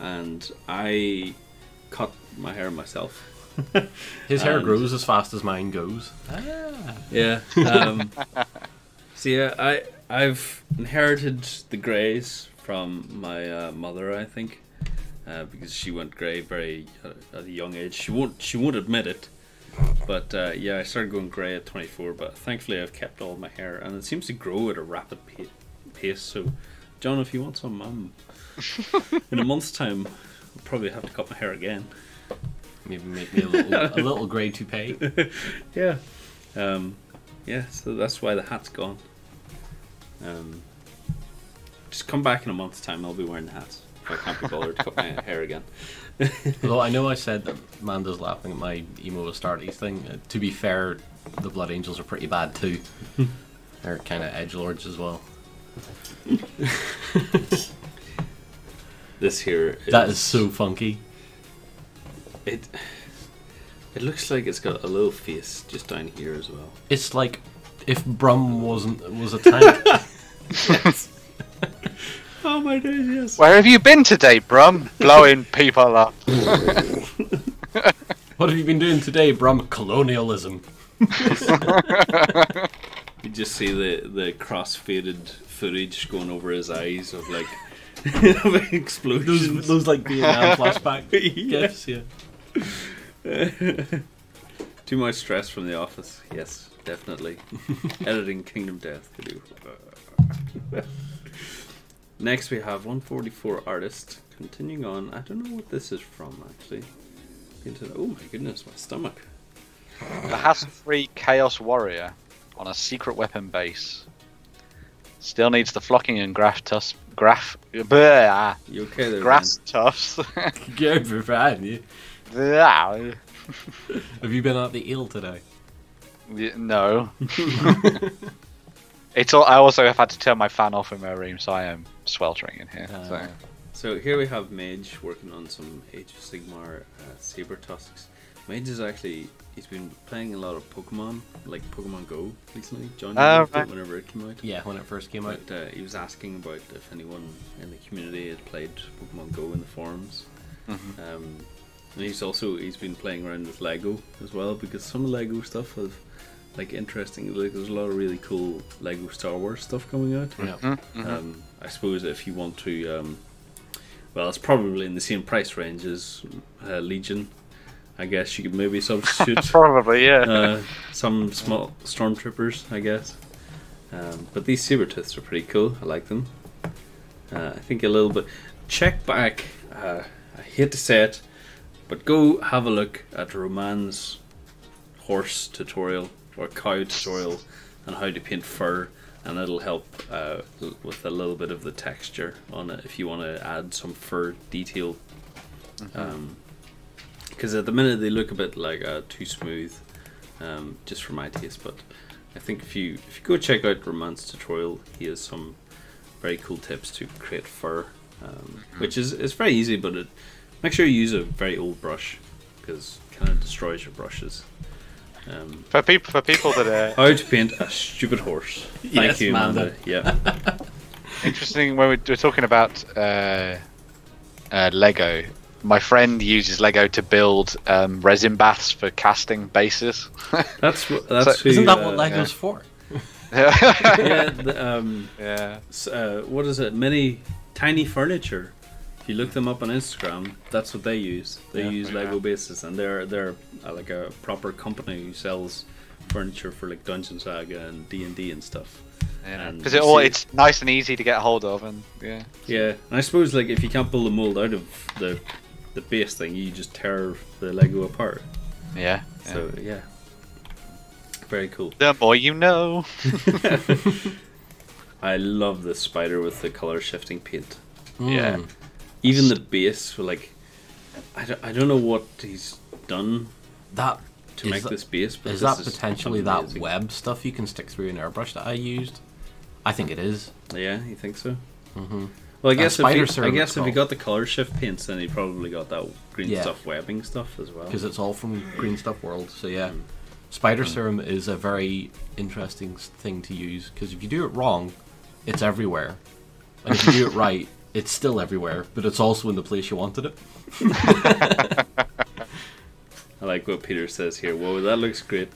and I cut my hair myself. his hair And- grows as fast as mine goes. Yeah. So yeah, I've inherited the greys from my mother, I think, because she went grey very at a young age. She won't admit it, but yeah, I started going grey at 24. But thankfully, I've kept all my hair, and it seems to grow at a rapid pace. So, John, if you want some, in a month's time, I'll probably have to cut my hair again. Maybe make me a little grey toupee. Yeah. Yeah, so that's why the hat's gone. Just come back in a month's time, I'll be wearing the hats. If I can't be bothered to cut my hair again. Although I know I said that Manda's laughing at my emo Astartes thing. To be fair, the Blood Angels are pretty bad too. They're kind of edgelords as well. This here That is so funky. It looks like it's got a little face just down here as well. It's like if Brum was a tank. Yes. Oh my days, yes. Where have you been today, Brum? Blowing people up. What have you been doing today, Brum? Colonialism. You just see the cross-faded footage going over his eyes of like of explosions. Those like Vietnam flashback Yeah. gifs, yeah. Too much stress from the office. Yes, definitely. Editing Kingdom Death to do. Next we have 144 Artist. Continuing on, I don't know what this is from actually. Oh my goodness, my stomach. The Hassel-free Chaos Warrior on a secret weapon base. Still needs the flocking and grass tufts. You okay there? Grass tufts. Good for fun, yeah. Yeah, Have you been at the eel today? no. It's all. I also have had to turn my fan off in my room, so I am sweltering in here. So. So here we have Mage working on some Age of Sigmar Saber Tusks. Mage is actually, he's been playing a lot of Pokemon, like Pokemon Go recently. John, you loved right. it whenever it came out. Yeah, when it first came out. But he was asking about if anyone in the community had played Pokemon Go in the forums. And he's been playing around with Lego as well, because some Lego stuff have like interesting, like there's a lot of really cool Lego Star Wars stuff coming out. Yeah. I suppose if you want to, well, it's probably in the same price range as Legion. I guess you could maybe substitute Probably, yeah. some small stormtroopers, I guess. But these Sabertooths are pretty cool. I like them. I think a little bit. Check back. I hate to say it, but go have a look at Roman's horse tutorial or cow tutorial on how to paint fur, and it'll help with a little bit of the texture on it if you want to add some fur detail. Because at the minute they look a bit like too smooth, just for my taste. But I think if you go check out Roman's tutorial, he has some very cool tips to create fur, which is very easy. But make sure you use a very old brush, because it kind of destroys your brushes. For people that are How to paint a stupid horse. Thank Yes, you, Amanda. Yeah. interesting, when we're talking about Lego, my friend uses Lego to build resin baths for casting bases. That's So- who, Isn't that what Lego's for? yeah, Yeah. what is it? Tiny furniture If you look them up on Instagram, that's what they use. They use Lego bases, and they're like a proper company who sells furniture for like Dungeon Saga and D&D and stuff. Because it's nice and easy to get a hold of, and yeah. And I suppose like if you can't build a mold out of the base thing, you just tear the Lego apart. Yeah. So yeah, very cool. The more you know. I love the spider with the color shifting paint. Yeah. Even the base, like, I don't know what he's done to make this base, but is this that potentially amazing. that web stuff you can stick through an airbrush that I used? I think it is. Yeah, you think so? Mm-hmm. Well, I guess if he got the color shift paints, then he probably got that green stuff webbing stuff as well. Because it's all from Green Stuff World. So yeah, spider serum is a very interesting thing to use, because if you do it wrong, it's everywhere, and if you do it right, it's still everywhere, but it's also in the place you wanted it. I like what Peter says here. Whoa, that looks great.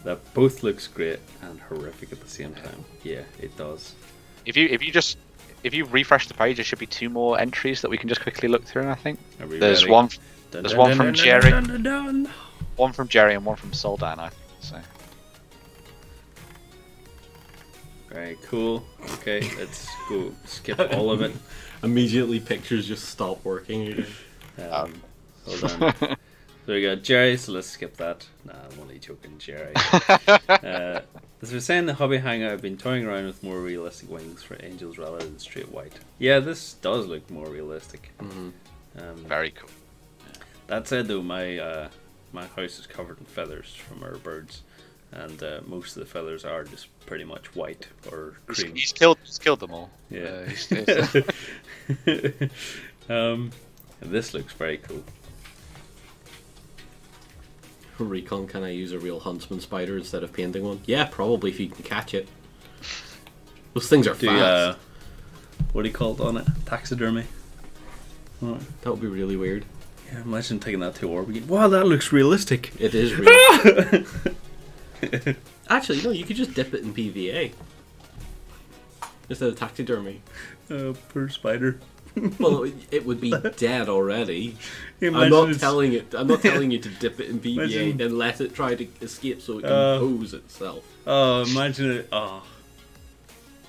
That both looks great and horrific at the same time. Yeah, it does. If you refresh the page, there should be 2 more entries that we can just quickly look through. I think there's one. There's one from Jerry. One from Jerry and one from Soldan. I think so. Very cool. Okay, let's go skip all of it. Immediately, pictures just stop working again. Hold on. So we got Jerry, so let's skip that. Nah, I'm only joking, Jerry. As we were saying, the Hobby Hangout, I've been toying around with more realistic wings for angels rather than straight white. Yeah, this does look more realistic. Very cool. That said, though, my house is covered in feathers from our birds, and most of the feathers are just pretty much white or cream. He's killed them all. Yeah. And this looks very cool. For recon, can I use a real huntsman spider instead of painting one? Yeah, probably, if you can catch it. Those things are fast. What do you call it on it? Taxidermy? That would be really weird. Yeah, imagine taking that to war. Wow, that looks realistic. It is real. Actually, no, you could just dip it in PVA instead of taxidermy. Poor spider. Well, it would be dead already. I'm not telling you to dip it in PVA and let it try to escape so it can pose itself. Oh, imagine it. Oh,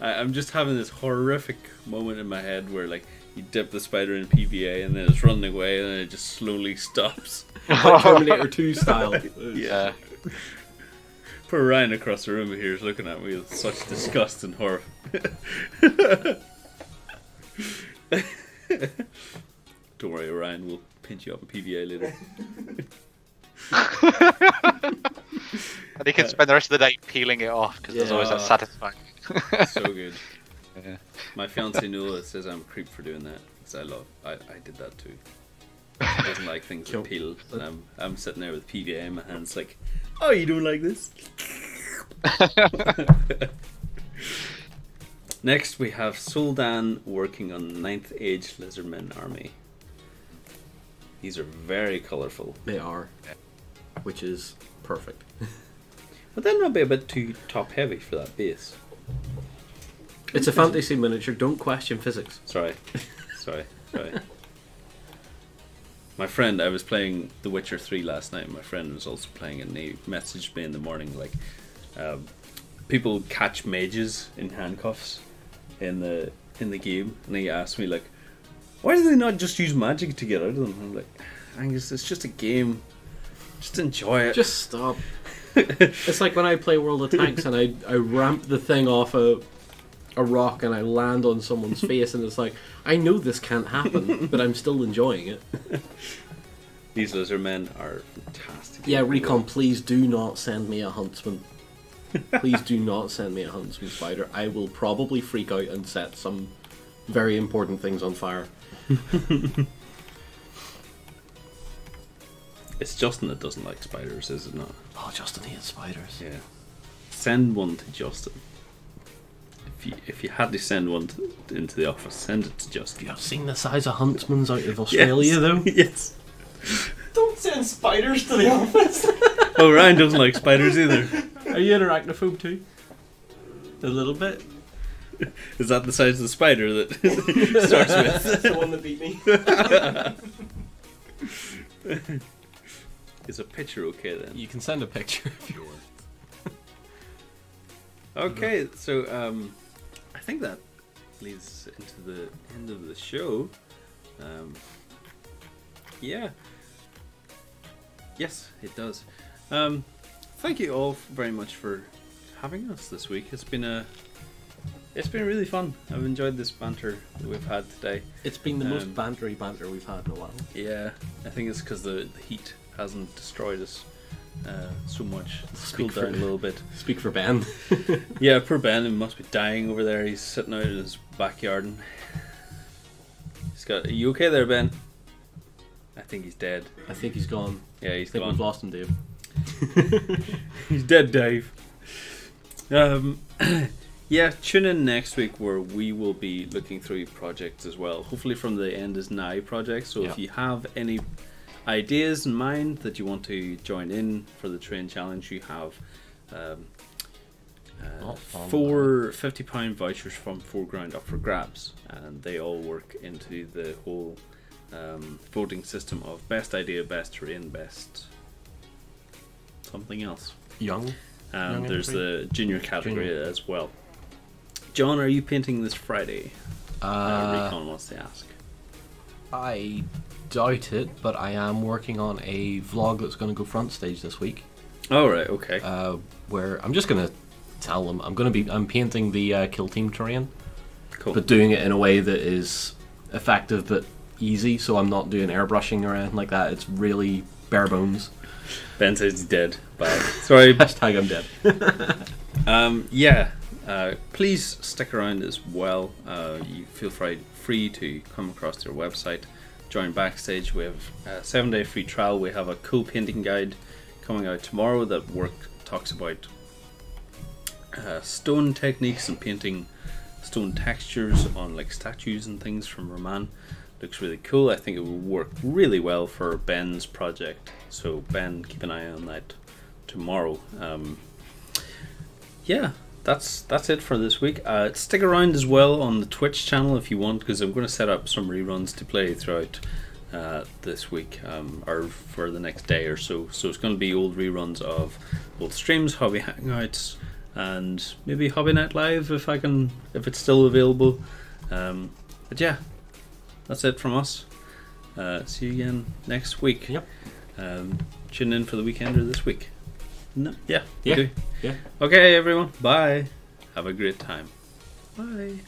I'm just having this horrific moment in my head where, like, you dip the spider in PVA and then it's running away and then it just slowly stops. Like Terminator 2 style. Yeah. Poor Ryan across the room here is looking at me with such disgust and horror. Don't worry, Ryan, we'll pinch you up in PVA later. And you can spend the rest of the day peeling it off because there's always that satisfying. So good. Yeah. My fiance Nola says I'm a creep for doing that because I did that too. She doesn't like things that peel, and I'm sitting there with PVA in my hands like, oh, you don't like this? Next we have Soldan working on 9th Age Lizardmen army. These are very colourful. They are, which is perfect. But that might be a bit too top heavy for that base. It's a fantasy miniature, don't question physics. Sorry. My friend, I was playing The Witcher 3 last night, and my friend was also playing it, and he messaged me in the morning like, people catch mages in handcuffs in the game, and he asked me like, why do they not just use magic to get out of them? I'm like, Angus, it's just a game, just enjoy it. Just stop. It's like when I play World of Tanks and I ramp the thing off a rock and I land on someone's face, and it's like, I know this can't happen, but I'm still enjoying it. These lizardmen are fantastic. Yeah, Recon, please do not send me a huntsman. Please do not send me a huntsman spider. I will probably freak out and set some very important things on fire. It's Justin that doesn't like spiders, is it not? Oh, Justin hates spiders. Yeah. Send one to Justin. If you had to send one into the office, send it to Justin. Have you seen the size of huntsmans out of Australia, though? Yes. Don't send spiders to the office. Oh, Ryan doesn't like spiders either. Are you an arachnophobe too? A little bit? Is that the size of the spider that starts with? That's the one that beat me. Is a picture okay then? You can send a picture if you want. Okay, so I think that leads into the end of the show. Yeah. Yes, it does. Thank you all very much for having us this week. It's been really fun. I've enjoyed this banter that we've had today. It's been the most bantery banter we've had in a while. Yeah, I think it's because the heat hasn't destroyed us so much. It's cooled down a little bit. Speak for Ben. Yeah, poor Ben. He must be dying over there. He's sitting out in his backyard. And are you okay there, Ben? I think he's dead. I think he's gone. Yeah, he's I think gone. we've lost him, Dave. He's dead, Dave. Yeah, tune in next week where we will be looking through projects as well. Hopefully from the End Is Now project. So if you have any ideas in mind that you want to join in for the train challenge, you have 4 £50 vouchers from Foreground up for grabs, and they all work into the whole voting system of best idea, best terrain, best something else. Young There's entry? the junior category as well. John, are you painting this Friday? Recon wants to ask. I doubt it, but I am working on a vlog that's going to go front stage this week. Oh right, okay. Where I'm just going to tell them I'm painting the kill team terrain, Cool. but doing it in a way that is effective but easy. So I'm not doing airbrushing or anything like that. It's really bare bones. Ben says he's dead. Bye. Sorry. Hashtag I'm dead. Yeah. Please stick around as well. You feel free to come across their website, join backstage. We have a 7-day free trial. We have a cool painting guide coming out tomorrow that talks about stone techniques and painting stone textures on like statues and things from Roman. Looks really cool. I think it will work really well for Ben's project. So Ben, keep an eye on that tomorrow. Yeah. That's it for this week. Stick around as well on the Twitch channel if you want, because I'm going to set up some reruns to play throughout this week or for the next day or so. So it's going to be old reruns of both streams, Hobby Hangouts, and maybe Hobby Night Live if it's still available. But yeah, that's it from us. See you again next week. Yep. Tune in for the weekender this week. No. Yeah. Yeah. Do. Yeah. Okay, everyone. Bye. Have a great time. Bye.